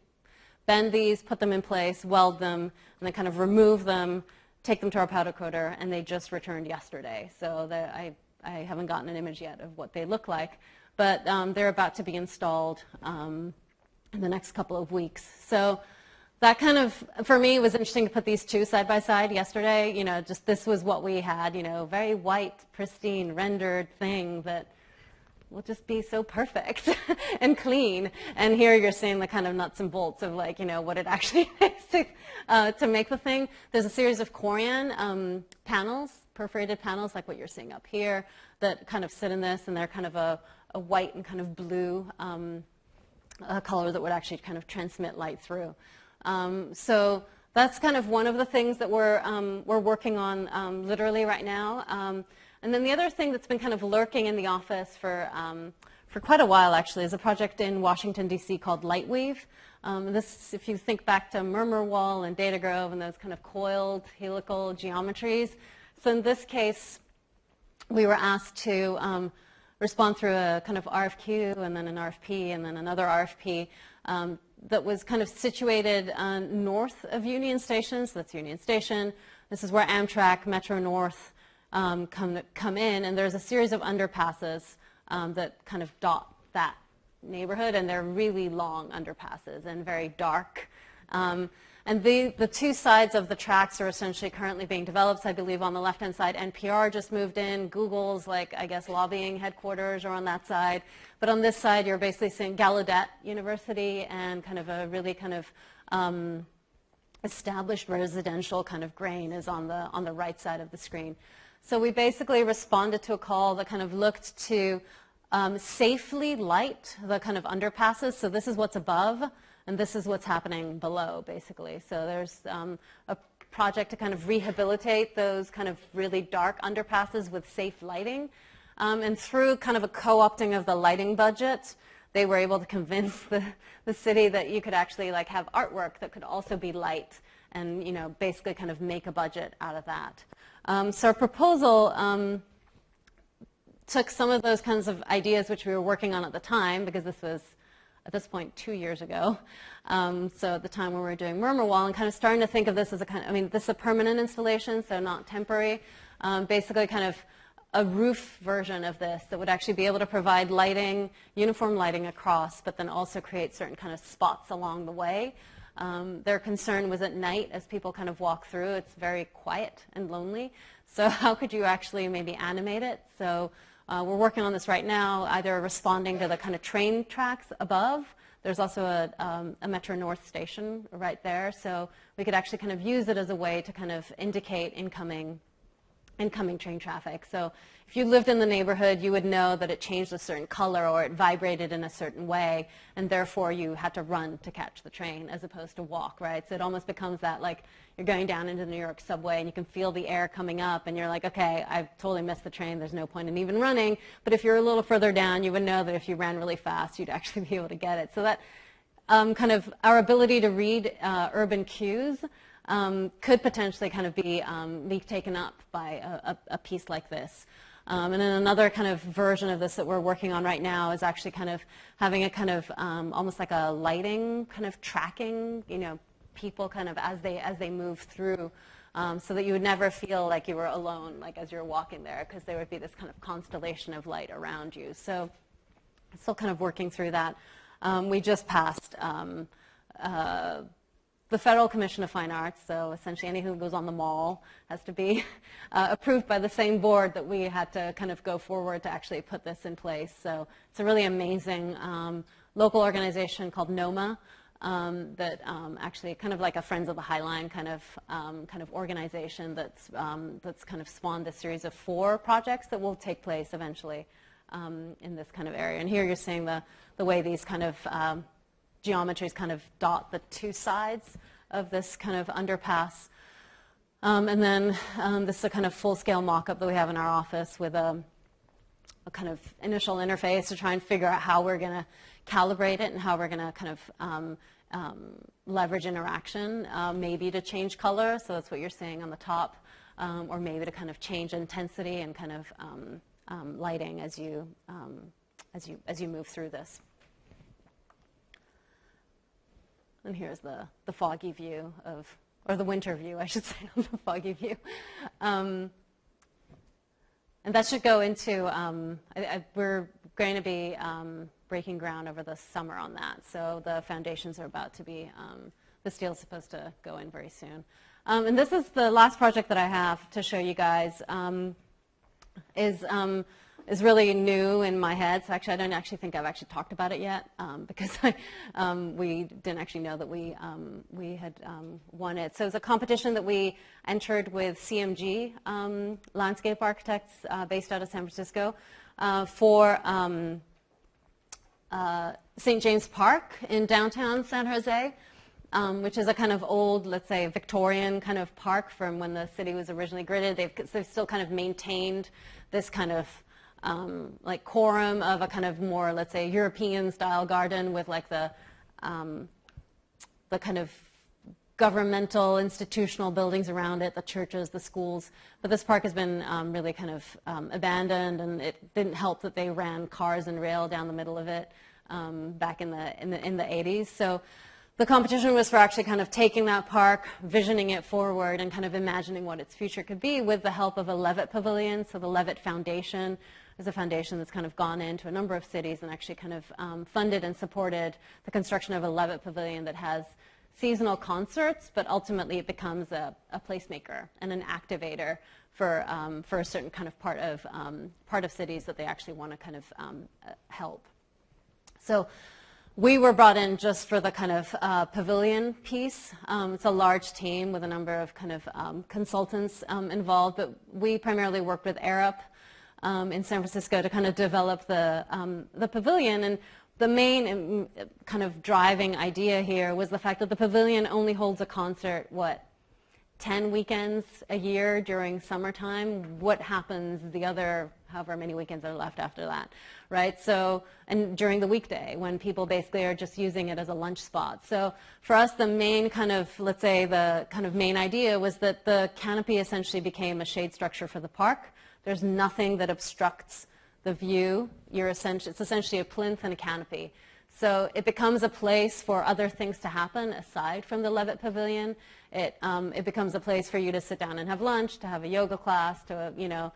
bend these, put them in place, weld them, and then kind of remove them, take them to our powder coater, and they just returned yesterday. So I haven't gotten an image yet of what they look like, but they're about to be installed in the next couple of weeks. So that kind of, for me, was interesting to put these two side by side yesterday. Just this was what we had, very white, pristine, rendered thing that will just be so perfect and clean. And here you're seeing the kind of nuts and bolts of what it actually takes to make the thing. There's a series of Corian panels, perforated panels like what you're seeing up here that kind of sit in this, and they're kind of a white and kind of blue color that would actually kind of transmit light through. So that's kind of one of the things that we're working on literally right now. And then the other thing that's been kind of lurking in the office for quite a while, actually, is a project in Washington, D.C. called Lightweave. This, if you think back to Murmur Wall and Data Grove and those kind of coiled helical geometries. So in this case, we were asked to respond through a kind of RFQ and then an RFP and then another RFP that was kind of situated north of Union Station. So that's Union Station. This is where Amtrak, Metro North, come in, and there's a series of underpasses that kind of dot that neighborhood, and they're really long underpasses and very dark. And the two sides of the tracks are essentially currently being developed. So I believe on the left-hand side, NPR just moved in. Google's, lobbying headquarters are on that side. But on this side, you're basically seeing Gallaudet University and kind of a really kind of established residential kind of grain is on the right side of the screen. So we basically responded to a call that kind of looked to safely light the kind of underpasses. So this is what's above, and this is what's happening below, basically. So there's a project to kind of rehabilitate those kind of really dark underpasses with safe lighting. And through kind of a co-opting of the lighting budget, they were able to convince the city that you could actually have artwork that could also be light and, basically kind of make a budget out of that. So our proposal took some of those kinds of ideas which we were working on at the time, because this was, at this point, 2 years ago. So at the time when we were doing Murmur Wall, and kind of starting to think of this as this is a permanent installation, so not temporary. Basically kind of a roof version of this that would actually be able to provide lighting, uniform lighting across, but then also create certain kind of spots along the way. Their concern was at night as people kind of walk through, it's very quiet and lonely. So how could you actually maybe animate it? So we're working on this right now, either responding to the kind of train tracks above There's also a Metro North station right there, so we could actually kind of use it as a way to kind of indicate incoming train traffic. So if you lived in the neighborhood, you would know that it changed a certain color or it vibrated in a certain way, and therefore you had to run to catch the train as opposed to walk, right? So it almost becomes that, like, you're going down into the New York subway and you can feel the air coming up and you're like, okay, I've totally missed the train, there's no point in even running. But if you're a little further down, you would know that if you ran really fast, you'd actually be able to get it. So that kind of our ability to read urban cues could potentially kind of be taken up by a piece like this. And then another kind of version of this that we're working on right now is actually kind of having a kind of almost like a lighting kind of tracking, people kind of as they move through, so that you would never feel like you were alone, like as you're walking there, because there would be this kind of constellation of light around you. So still kind of working through that. We just passed the Federal Commission of Fine Arts, so essentially anything that goes on the mall has to be approved by the same board that we had to kind of go forward to actually put this in place. So it's a really amazing local organization called NOMA that actually kind of like a Friends of the High Line kind of organization that's kind of spawned a series of 4 projects that will take place eventually in this kind of area. And here you're seeing the way these kind of geometries kind of dot the 2 sides of this kind of underpass. And then this is a kind of full-scale mock-up that we have in our office with a kind of initial interface to try and figure out how we're going to calibrate it and how we're going to kind of leverage interaction, maybe to change color, so that's what you're seeing on the top, or maybe to kind of change intensity and kind of lighting as you move through this. And here's the foggy view or the winter view, I should say, of the foggy view. And that should go into, we're going to be breaking ground over the summer on that. So the foundations are about to be, the steel's supposed to go in very soon. And this is the last project that I have to show you guys, is really new in my head. So actually, I don't actually think I've actually talked about it yet because we didn't actually know that we had won it. So it's a competition that we entered with CMG landscape architects based out of San Francisco for St. James Park in downtown San Jose, which is a kind of old, let's say, Victorian kind of park from when the city was originally gridded. They've still kind of maintained this kind of like quorum of a kind of more, let's say, European-style garden with like the kind of governmental, institutional buildings around it, the churches, the schools. But this park has been really kind of abandoned, and it didn't help that they ran cars and rail down the middle of it back in the 80s. So the competition was for actually kind of taking that park, visioning it forward, and kind of imagining what its future could be with the help of a Levitt Pavilion. So the Levitt Foundation is a foundation that's kind of gone into a number of cities and actually kind of funded and supported the construction of a Levitt Pavilion that has seasonal concerts, but ultimately it becomes a placemaker and an activator for a certain kind of part of cities that they actually want to kind of help. So we were brought in just for the kind of pavilion piece. It's a large team with a number of kind of consultants involved, but we primarily worked with Arup in San Francisco to kind of develop the pavilion. And the main kind of driving idea here was the fact that the pavilion only holds a concert, 10 weekends a year during summertime. What happens the other however many weekends are left after that, right? So, and during the weekday when people basically are just using it as a lunch spot. So for us, the main kind of, let's say the kind of main idea was that the canopy essentially became a shade structure for the park. There's nothing that obstructs the view. It's essentially a plinth and a canopy. So it becomes a place for other things to happen aside from the Levitt Pavilion. It becomes a place for you to sit down and have lunch, to have a yoga class, to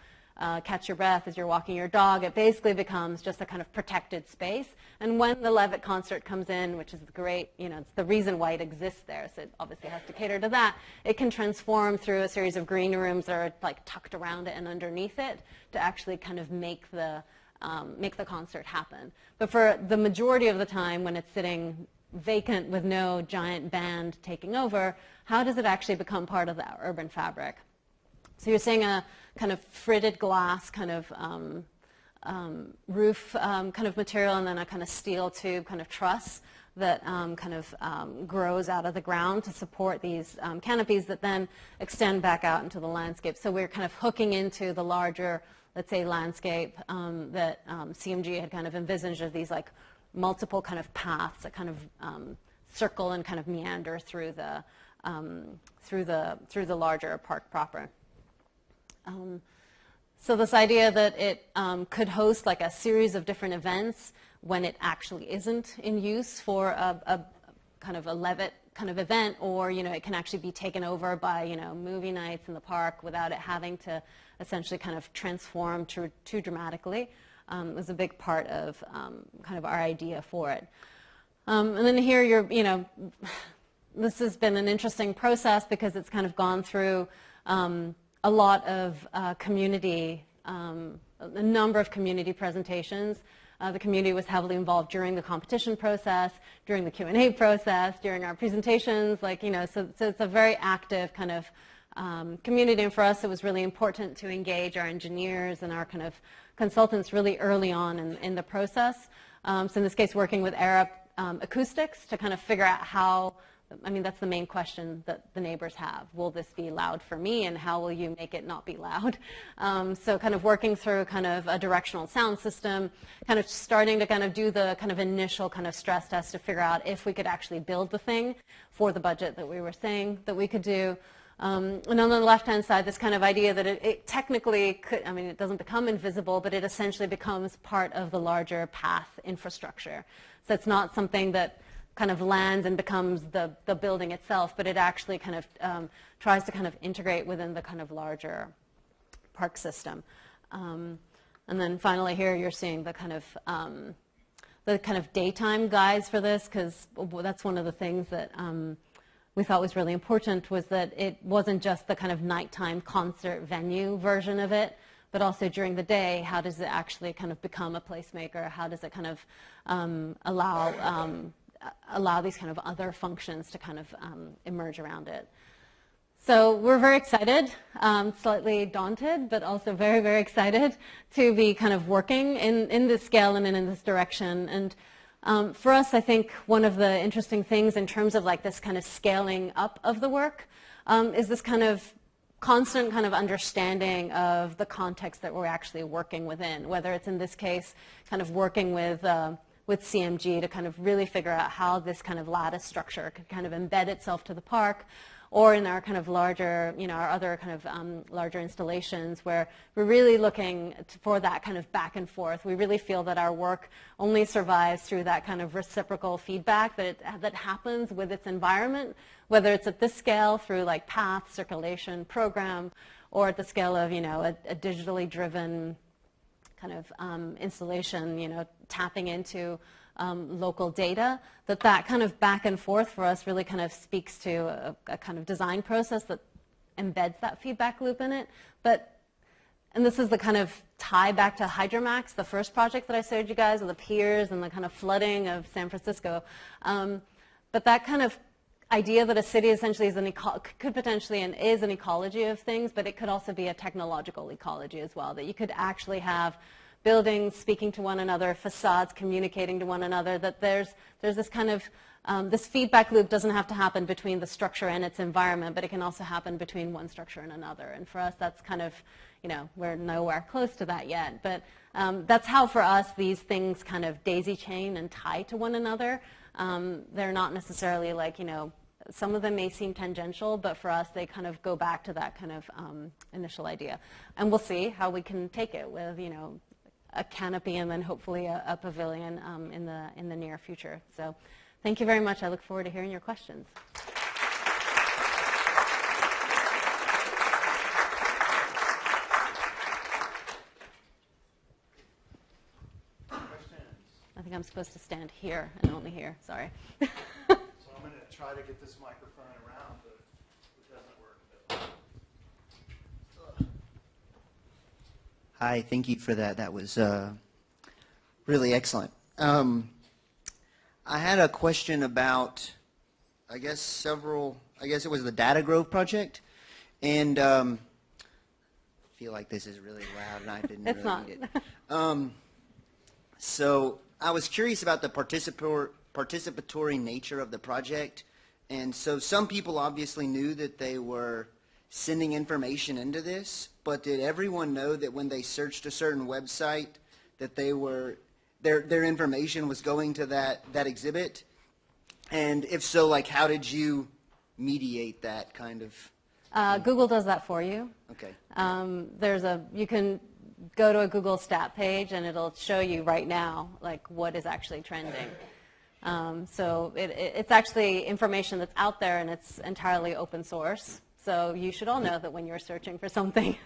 catch your breath as you're walking your dog. It basically becomes just a kind of protected space. And when the Levitt concert comes in, which is great, it's the reason why it exists there, so it obviously has to cater to that, it can transform through a series of green rooms that are like tucked around it and underneath it to actually kind of make the make the concert happen. But for the majority of the time when it's sitting vacant with no giant band taking over, how does it actually become part of the urban fabric? So you're seeing a kind of fritted glass kind of roof kind of material, and then a kind of steel tube kind of truss that kind of grows out of the ground to support these canopies that then extend back out into the landscape. So we're kind of hooking into the larger, let's say, landscape that CMG had kind of envisaged of these like multiple kind of paths that kind of circle and kind of meander through the larger park proper. So this idea that it could host like a series of different events when it actually isn't in use for a kind of a Levitt kind of event, or it can actually be taken over by movie nights in the park without it having to essentially kind of transform too dramatically, was a big part of kind of our idea for it. And then here this has been an interesting process because it's kind of gone through a lot of community, a number of community presentations. The community was heavily involved during the competition process, during the Q&A process, during our presentations, so it's a very active kind of community. And for us, it was really important to engage our engineers and our kind of consultants really early on in the process. So in this case, working with Arup Acoustics to kind of figure out how, that's the main question that the neighbors have. Will this be loud for me, and how will you make it not be loud? So kind of working through kind of a directional sound system, kind of starting to kind of do the kind of initial kind of stress test to figure out if we could actually build the thing for the budget that we were saying that we could do. And on the left-hand side, this kind of idea that it technically could, it doesn't become invisible, but it essentially becomes part of the larger path infrastructure. So it's not something that kind of lands and becomes the building itself, but it actually kind of tries to kind of integrate within the kind of larger park system. And then finally here you're seeing the kind of daytime guides for this, because that's one of the things that we thought was really important, was that it wasn't just the kind of nighttime concert venue version of it, but also during the day, how does it actually kind of become a placemaker? How does it kind of allow these kind of other functions to kind of emerge around it? So we're very excited, slightly daunted, but also very, very excited to be kind of working in this scale and in this direction. And for us, I think one of the interesting things in terms of like this kind of scaling up of the work is this kind of constant kind of understanding of the context that we're actually working within, whether it's in this case kind of working with CMG to kind of really figure out how this kind of lattice structure could kind of embed itself to the park, or in our kind of larger, our other kind of larger installations where we're really looking for that kind of back and forth. We really feel that our work only survives through that kind of reciprocal feedback that happens with its environment, whether it's at this scale through like path, circulation, program, or at the scale of, a digitally driven kind of installation, tapping into local data, that kind of back and forth for us really kind of speaks to a kind of design process that embeds that feedback loop in it. And this is the kind of tie back to Hydra Max, the first project that I showed you guys, with the piers and the kind of flooding of San Francisco. But that kind of idea that a city essentially is could potentially and is an ecology of things, but it could also be a technological ecology as well, that you could actually have buildings speaking to one another, facades communicating to one another, that there's this kind of, this feedback loop doesn't have to happen between the structure and its environment, but it can also happen between one structure and another. And for us, that's kind of, we're nowhere close to that yet. But that's how, for us, these things kind of daisy chain and tie to one another. They're not necessarily like, some of them may seem tangential, but for us, they kind of go back to that kind of initial idea. And we'll see how we can take it with, a canopy and then hopefully a pavilion in the near future. So thank you very much. I look forward to hearing your questions. I think I'm supposed to stand here and only here. Sorry. So I'm going to try to get this microphone around, but it doesn't work. Hi, thank you for that. That was Really excellent. I had a question about, I guess it was the Data Grove project, and I feel like this is really loud, and I didn't It's really not. need it. So I was curious about the participatory nature of the project, and so some people obviously knew that they were sending information into this, but did everyone know that when they searched a certain website that they were their information was going to that exhibit? And if so, like, how did you mediate that kind of? Google does that for you. Okay. You can go to a Google stat page and it'll show you right now like what is actually trending. So it's actually information that's out there and it's entirely open source. So you should all know that when you're searching for something,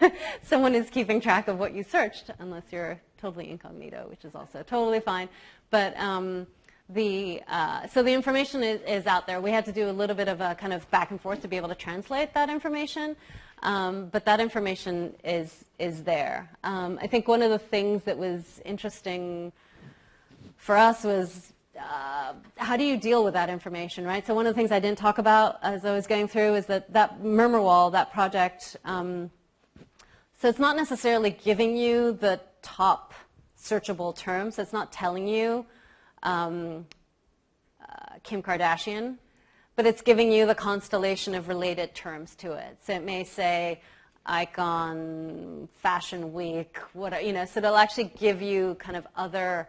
someone is keeping track of what you searched, unless you're totally incognito, which is also totally fine. But so the information is out there. We had to do a little bit of a kind of back and forth to be able to translate that information, but that information is there. I think one of the things that was interesting for us was how do you deal with that information, right? So one of the things I didn't talk about as I was going through is that murmur wall, that project, so it's not necessarily giving you the top searchable terms. It's not telling you Kim Kardashian, but it's giving you the constellation of related terms to it. So it may say icon, fashion week, so it'll actually give you kind of other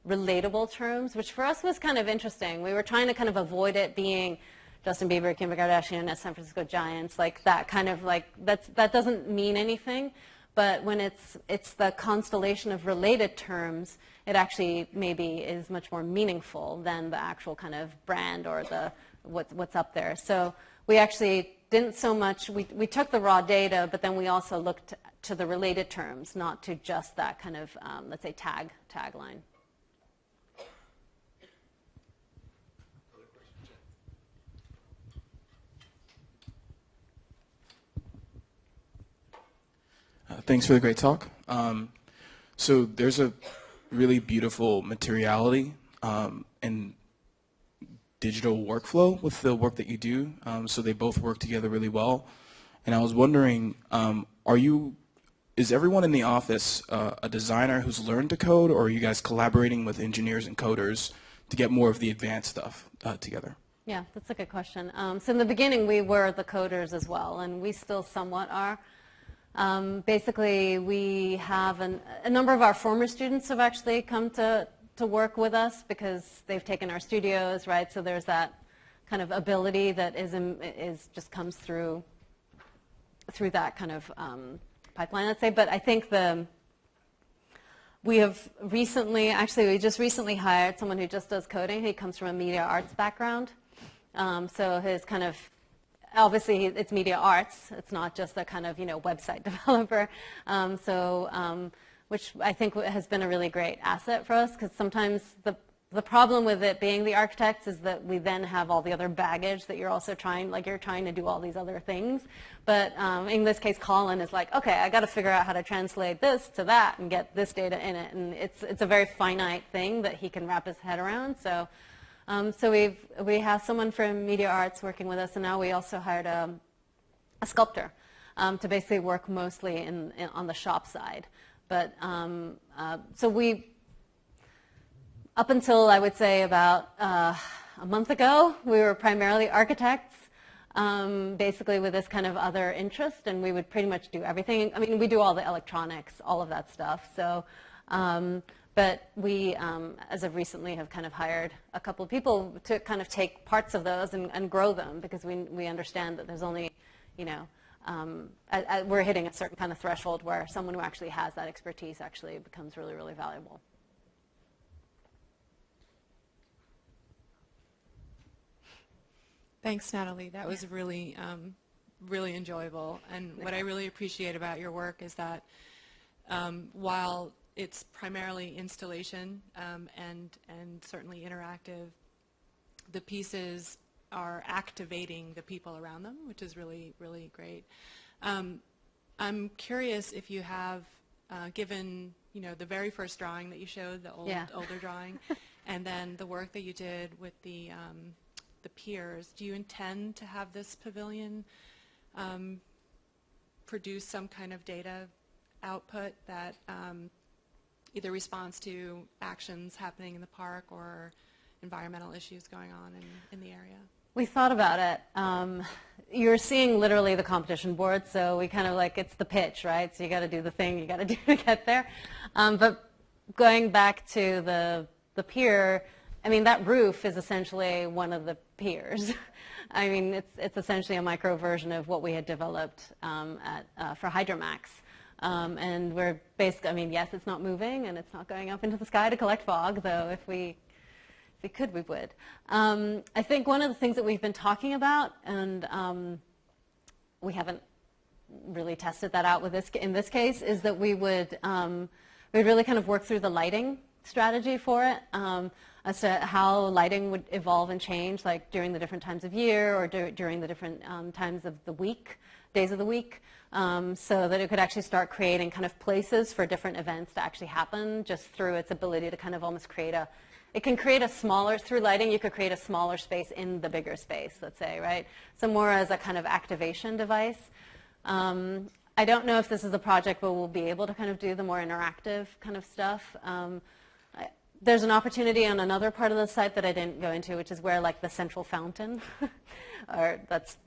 relatable terms, which for us was kind of interesting. We were trying to kind of avoid it being Justin Bieber, Kim Kardashian, as San Francisco Giants, like that kind of like, that doesn't mean anything. But when it's the constellation of related terms, it actually maybe is much more meaningful than the actual kind of brand or what's up there. So we actually didn't so much, we took the raw data, but then we also looked to the related terms, not to just that kind of, let's say, tagline. Thanks for the great talk. So there's a really beautiful materiality and digital workflow with the work that you do. So they both work together really well. And I was wondering, is everyone in the office a designer who's learned to code, or are you guys collaborating with engineers and coders to get more of the advanced stuff together? Yeah, that's a good question. So in the beginning, we were the coders as well, and we still somewhat are. Basically, we have a number of our former students have actually come to work with us because they've taken our studios, right? So there's that kind of ability that just comes through that kind of pipeline, let's say. But I think we just recently hired someone who just does coding. He comes from a media arts background. So his kind of, obviously it's media arts. It's not just a kind of, website developer. Which I think has been a really great asset for us, because sometimes the problem with it being the architects is that we then have all the other baggage that you're also trying to do all these other things. But in this case, Colin is like, okay, I got to figure out how to translate this to that and get this data in it. And it's a very finite thing that he can wrap his head around. So we have someone from media arts working with us, and now we also hired a sculptor to basically work mostly on the shop side. But so up until I would say about a month ago, we were primarily architects, basically with this kind of other interest, and we would pretty much do everything. I mean, we do all the electronics, all of that stuff. So, but we, as of recently, have kind of hired a couple of people to kind of take parts of those and grow them, because we understand that there's only, we're hitting a certain kind of threshold where someone who actually has that expertise actually becomes really, really valuable. Thanks, Natalie. That was really, really enjoyable. And what I really appreciate about your work is that while it's primarily installation and certainly interactive, the pieces are activating the people around them, which is really, really great. I'm curious if you have given, the very first drawing that you showed, the older drawing, and then the work that you did with the piers, do you intend to have this pavilion produce some kind of data output that either responds to actions happening in the park or environmental issues going on in the area? We thought about it. You're seeing literally the competition board, so we kind of it's the pitch, right? So you got to do the thing you got to do to get there. But going back to the pier, I mean, that roof is essentially one of the piers. I mean, it's essentially a micro version of what we had developed for Hydra Max. And we're basically, I mean, yes, it's not moving and it's not going up into the sky to collect fog, though if we could, we would. I think one of the things that we've been talking about, and we haven't really tested that out in this case, is that we'd really kind of work through the lighting strategy for it, as to how lighting would evolve and change, like during the different times of year or during the different times of the week, days of the week, so that it could actually start creating kind of places for different events to actually happen just through its ability to kind of almost it can create a smaller, through lighting, you could create a smaller space in the bigger space, let's say, right? So more as a kind of activation device. I don't know if this is a project where we'll be able to kind of do the more interactive kind of stuff. There's an opportunity on another part of the site that I didn't go into, which is where the central fountain, or that's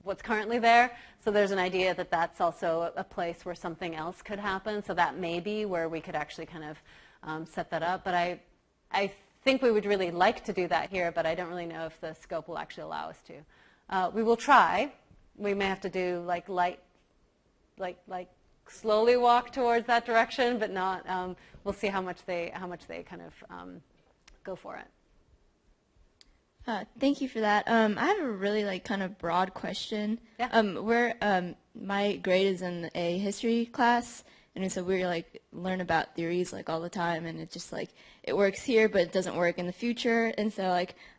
what's currently there. So there's an idea that that's also a place where something else could happen. So that may be where we could actually kind of set that up. But I think we would really like to do that here, but I don't really know if the scope will actually allow us to. We will try. We may have to do slowly walk towards that direction, but not. We'll see how much they kind of go for it. Thank you for that. I have a really kind of broad question. Yeah. My grade is in a history class, and so we learn about theories all the time, and it's just it works here, but it doesn't work in the future. And so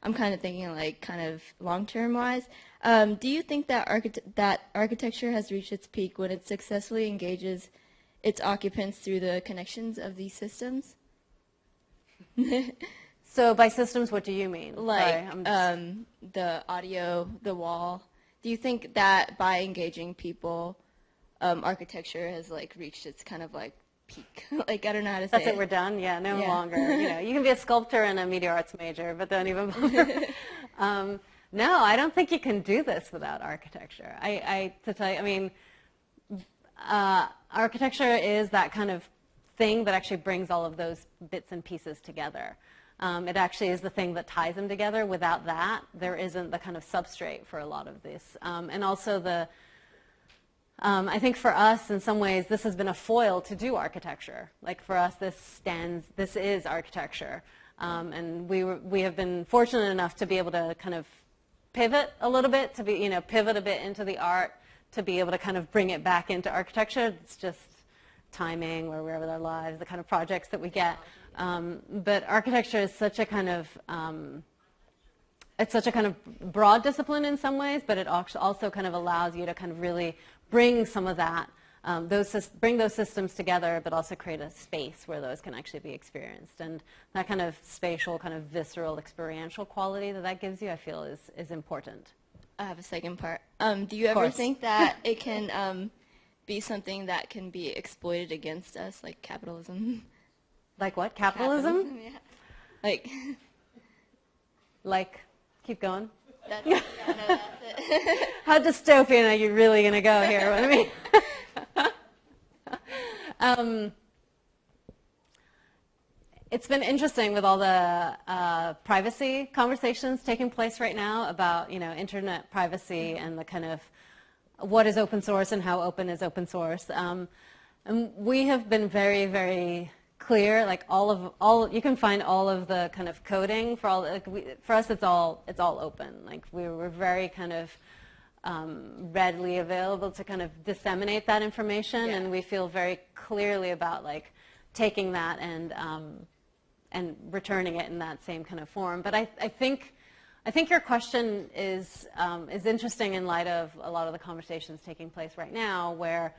I'm kind of thinking kind of long-term wise. Do you think that architecture has reached its peak when it successfully engages its occupants through the connections of these systems? So by systems, what do you mean? The audio, the wall. Do you think that by engaging people, architecture has reached its kind of peak? I don't know how to say That's it. it, we're done? Yeah, no longer. You can be a sculptor and a media arts major, but don't even bother. No, I don't think you can do this without architecture. To tell you, I mean, architecture is that kind of thing that actually brings all of those bits and pieces together. It actually is the thing that ties them together. Without that, there isn't the kind of substrate for a lot of this. And also I think for us, in some ways, this has been a foil to do architecture. For us, this is architecture. And we have been fortunate enough to be able to kind of pivot a little bit, to be, pivot a bit into the art, to be able to kind of bring it back into architecture. It's just timing, where we're with our lives, the kind of projects that we get. But architecture is such a kind of it's such a kind of broad discipline in some ways, but it also kind of allows you to kind of really bring some of that, bring those systems together, but also create a space where those can actually be experienced. And that kind of spatial, kind of visceral, experiential quality that gives you, I feel, is important. I have a second part. Do you ever think that it can be something that can be exploited against us, like capitalism? Like what? Capitalism? Yeah. Keep going. No, that's it. How dystopian are you really going to go here? I mean, it's been interesting with all the privacy conversations taking place right now about, internet privacy and the kind of what is open source and how open is open source. And we have been very, very clear. You can find all of the kind of coding for all. For us, it's all open. We're very kind of readily available to kind of disseminate that information, and we feel very clearly about taking that and returning it in that same kind of form. But I think your question is interesting in light of a lot of the conversations taking place right now, where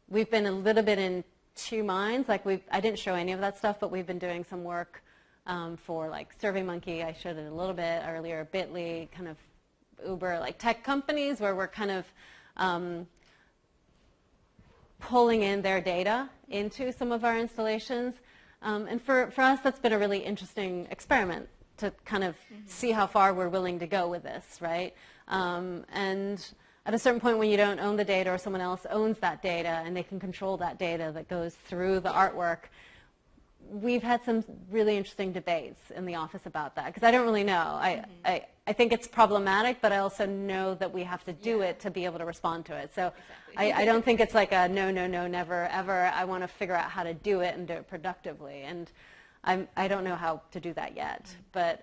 we've been a little bit in two minds. Like I didn't show any of that stuff, but we've been doing some work for like SurveyMonkey. I showed it a little bit earlier. Bitly, kind of Uber, like tech companies where we're kind of pulling in their data into some of our installations. And for us, that's been a really interesting experiment to kind of see how far we're willing to go with this, right? And at a certain point when you don't own the data or someone else owns that data and they can control that data that goes through the artwork, we've had some really interesting debates in the office about that, because I don't really know. I think it's problematic, but I also know that we have to do it to be able to respond to it. So I don't think it's like a no, never, ever. I want to figure out how to do it and do it productively. And I don't know how to do that yet. But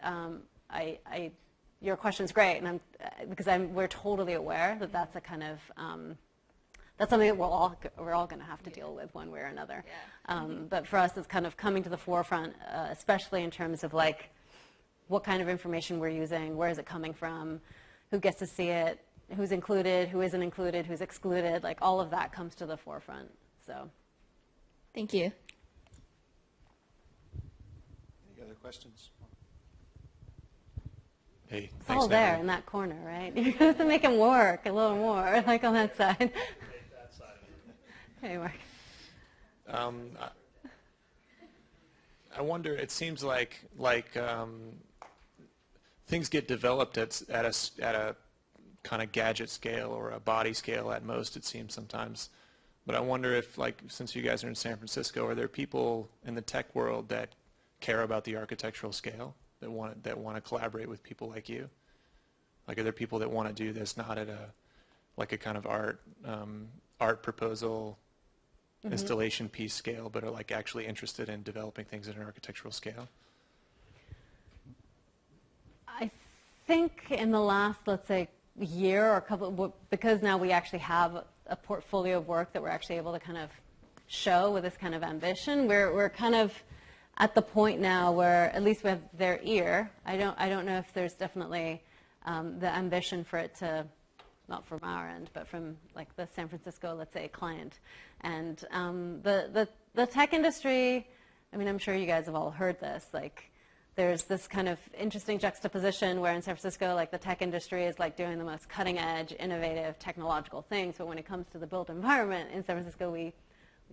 your question's great, and because we're totally aware that that's a kind of that's something that we're all going to have to deal with one way or another. But for us, it's kind of coming to the forefront, especially in terms of like what kind of information we're using, where is it coming from, who gets to see it, who's included, who isn't included, who's excluded. Like all of that comes to the forefront. So, Thank you. Any other questions? Hey, it's thanks, all there Nataly. in that corner, right? You have to make them work a little more, like on that side. Hey, Mark. I wonder. It seems like things get developed at a kind of gadget scale or a body scale at most. It seems sometimes, but I wonder if, like, since you guys are in San Francisco, are there people in the tech world that care about the architectural scale, that want to collaborate with people like you? Like, are there people that want to do this not at a kind of art proposal installation piece scale, but are like actually interested in developing things at an architectural scale? I think in the last, let's say, year or couple, because now we actually have a portfolio of work that we're actually able to kind of show with this kind of ambition, we're kind of at the point now where at least we have their ear. I don't know if there's definitely the ambition for it to, not from our end, but from like the San Francisco, let's say, client. And the tech industry, I mean, I'm sure you guys have all heard this, like there's this kind of interesting juxtaposition where in San Francisco, like the tech industry is like doing the most cutting edge, innovative, technological things, but when it comes to the built environment in San Francisco, we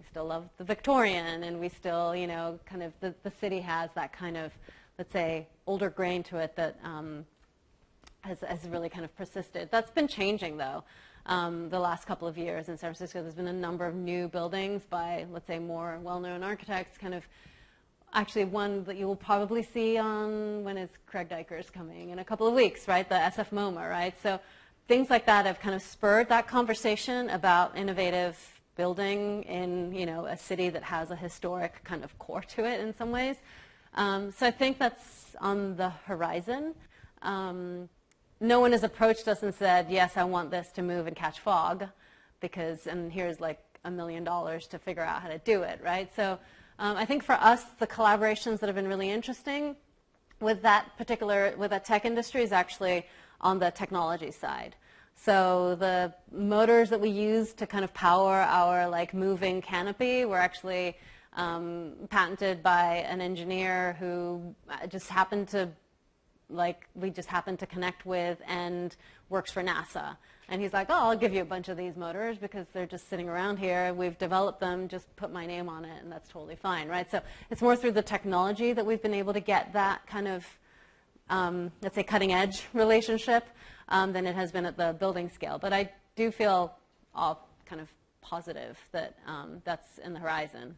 still love the Victorian, and we still, you know, kind of the city has that kind of, let's say, older grain to it that has really kind of persisted. That's been changing, though. The last couple of years in San Francisco, there's been a number of new buildings by, let's say, more well-known architects, kind of actually one that you will probably see on, when is Craig Dykers coming? In a couple of weeks, right? The SF MoMA, right? So things like that have kind of spurred that conversation about innovative building in, you know, a city that has a historic kind of core to it in some ways. So I think that's on the horizon. No one has approached us and said, yes, I want this to move and catch fog, because, and here's like $1 million to figure out how to do it, right? So I think for us, the collaborations that have been really interesting with that tech industry is actually on the technology side. So the motors that we use to kind of power our like moving canopy were actually patented by an engineer who just happened to, like, we just happened to connect with and works for NASA. And he's like, oh, I'll give you a bunch of these motors because they're just sitting around here. We've developed them, just put my name on it, and that's totally fine, right? So it's more through the technology that we've been able to get that kind of, let's say, cutting edge relationship than it has been at the building scale. But I do feel all kind of positive that that's in the horizon.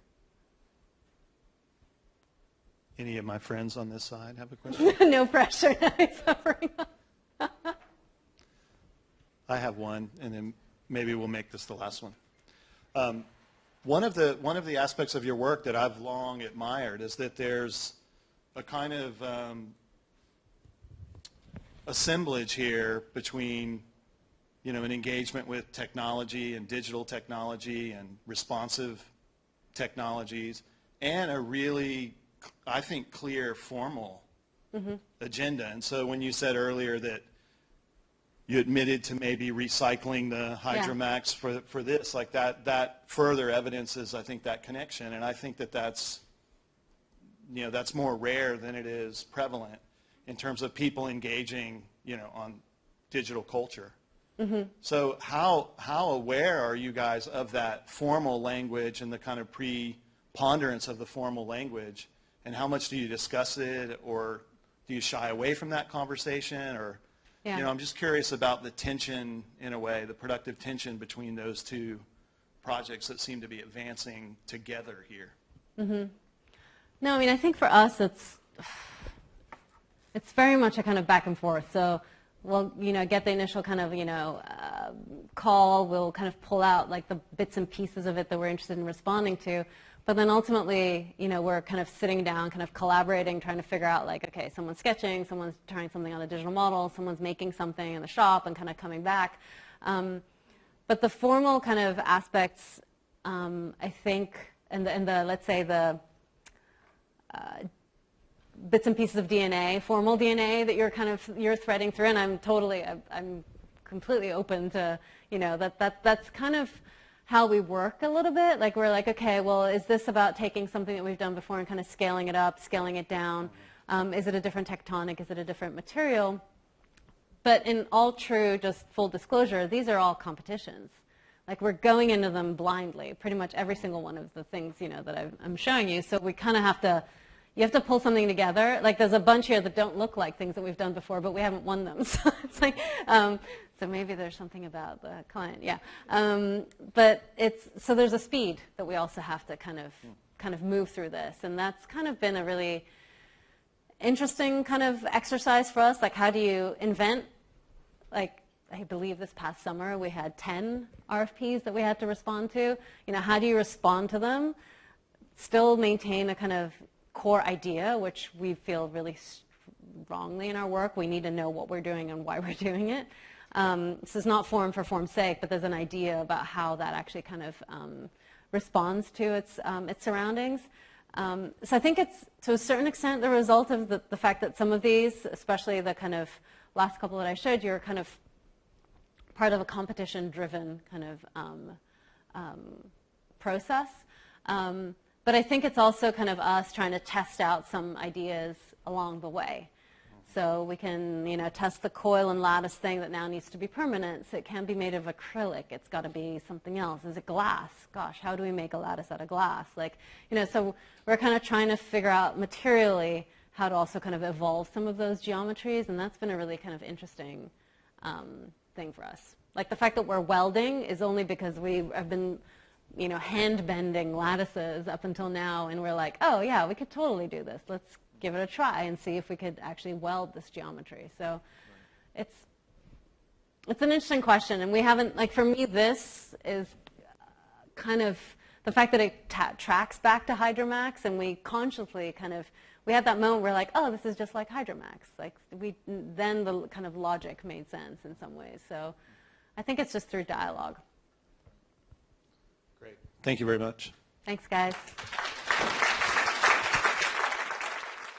Any of my friends on this side have a question? No pressure. He's suffering. I have one, and then maybe we'll make this the last one. One of the aspects of your work that I've long admired is that there's a kind of assemblage here between, you know, an engagement with technology and digital technology and responsive technologies, and a really, I think, clear formal agenda. And so when you said earlier that you admitted to maybe recycling the Hydra Max for this, like that further evidences, I think, that connection. And I think that's more rare than it is prevalent in terms of people engaging, on digital culture. Mm-hmm. So how aware are you guys of that formal language and the kind of preponderance of the formal language? And how much do you discuss it, or do you shy away from that conversation? Or, I'm just curious about the tension, in a way, the productive tension between those two projects that seem to be advancing together here. Mm-hmm. No, I mean, I think for us, it's very much a kind of back and forth. So we'll, get the initial kind of, call. We'll kind of pull out like the bits and pieces of it that we're interested in responding to. But then ultimately, we're kind of sitting down, kind of collaborating, trying to figure out like, okay, someone's sketching, someone's trying something on a digital model, someone's making something in the shop and kind of coming back. But the formal kind of aspects, I think, and the let's say the bits and pieces of DNA, formal DNA that you're threading through, and I'm completely open to, that's kind of how we work a little bit. Like we're like, okay, well, is this about taking something that we've done before and kind of scaling it up, scaling it down? Is it a different tectonic? Is it a different material? But in all true, just full disclosure, these are all competitions. Like we're going into them blindly, pretty much every single one of the things, that I'm showing you. So we kind of you have to pull something together. Like there's a bunch here that don't look like things that we've done before, but we haven't won them. So it's like, so maybe there's something about the client, yeah. But so there's a speed that we also have to kind of move through this, and that's kind of been a really interesting kind of exercise for us. Like how do you invent? Like I believe this past summer we had 10 RFPs that we had to respond to. How do you respond to them? Still maintain a kind of core idea, which we feel really strongly in our work. We need to know what we're doing and why we're doing it. This is not form for form's sake, but there's an idea about how that actually kind of responds to its surroundings. So I think it's, to a certain extent, the result of the fact that some of these, especially the kind of last couple that I showed you, are kind of part of a competition-driven kind of process. But I think it's also kind of us trying to test out some ideas along the way. So we can, test the coil and lattice thing that now needs to be permanent. So it can be made of acrylic. It's got to be something else. Is it glass? Gosh, how do we make a lattice out of glass? So we're kind of trying to figure out materially how to also kind of evolve some of those geometries. And that's been a really kind of interesting thing for us. Like the fact that we're welding is only because we have been hand bending lattices up until now, and we're like, oh yeah, we could totally do this. Let's give it a try and see if we could actually weld this geometry. So it's an interesting question, and we haven't, like for me, this is kind of the fact that it tracks back to Hydra Max, and we consciously we had that moment where like, oh, this is just like Hydra Max. Like then the kind of logic made sense in some ways. So I think it's just through dialogue. Great. Thank you very much. Thanks, guys.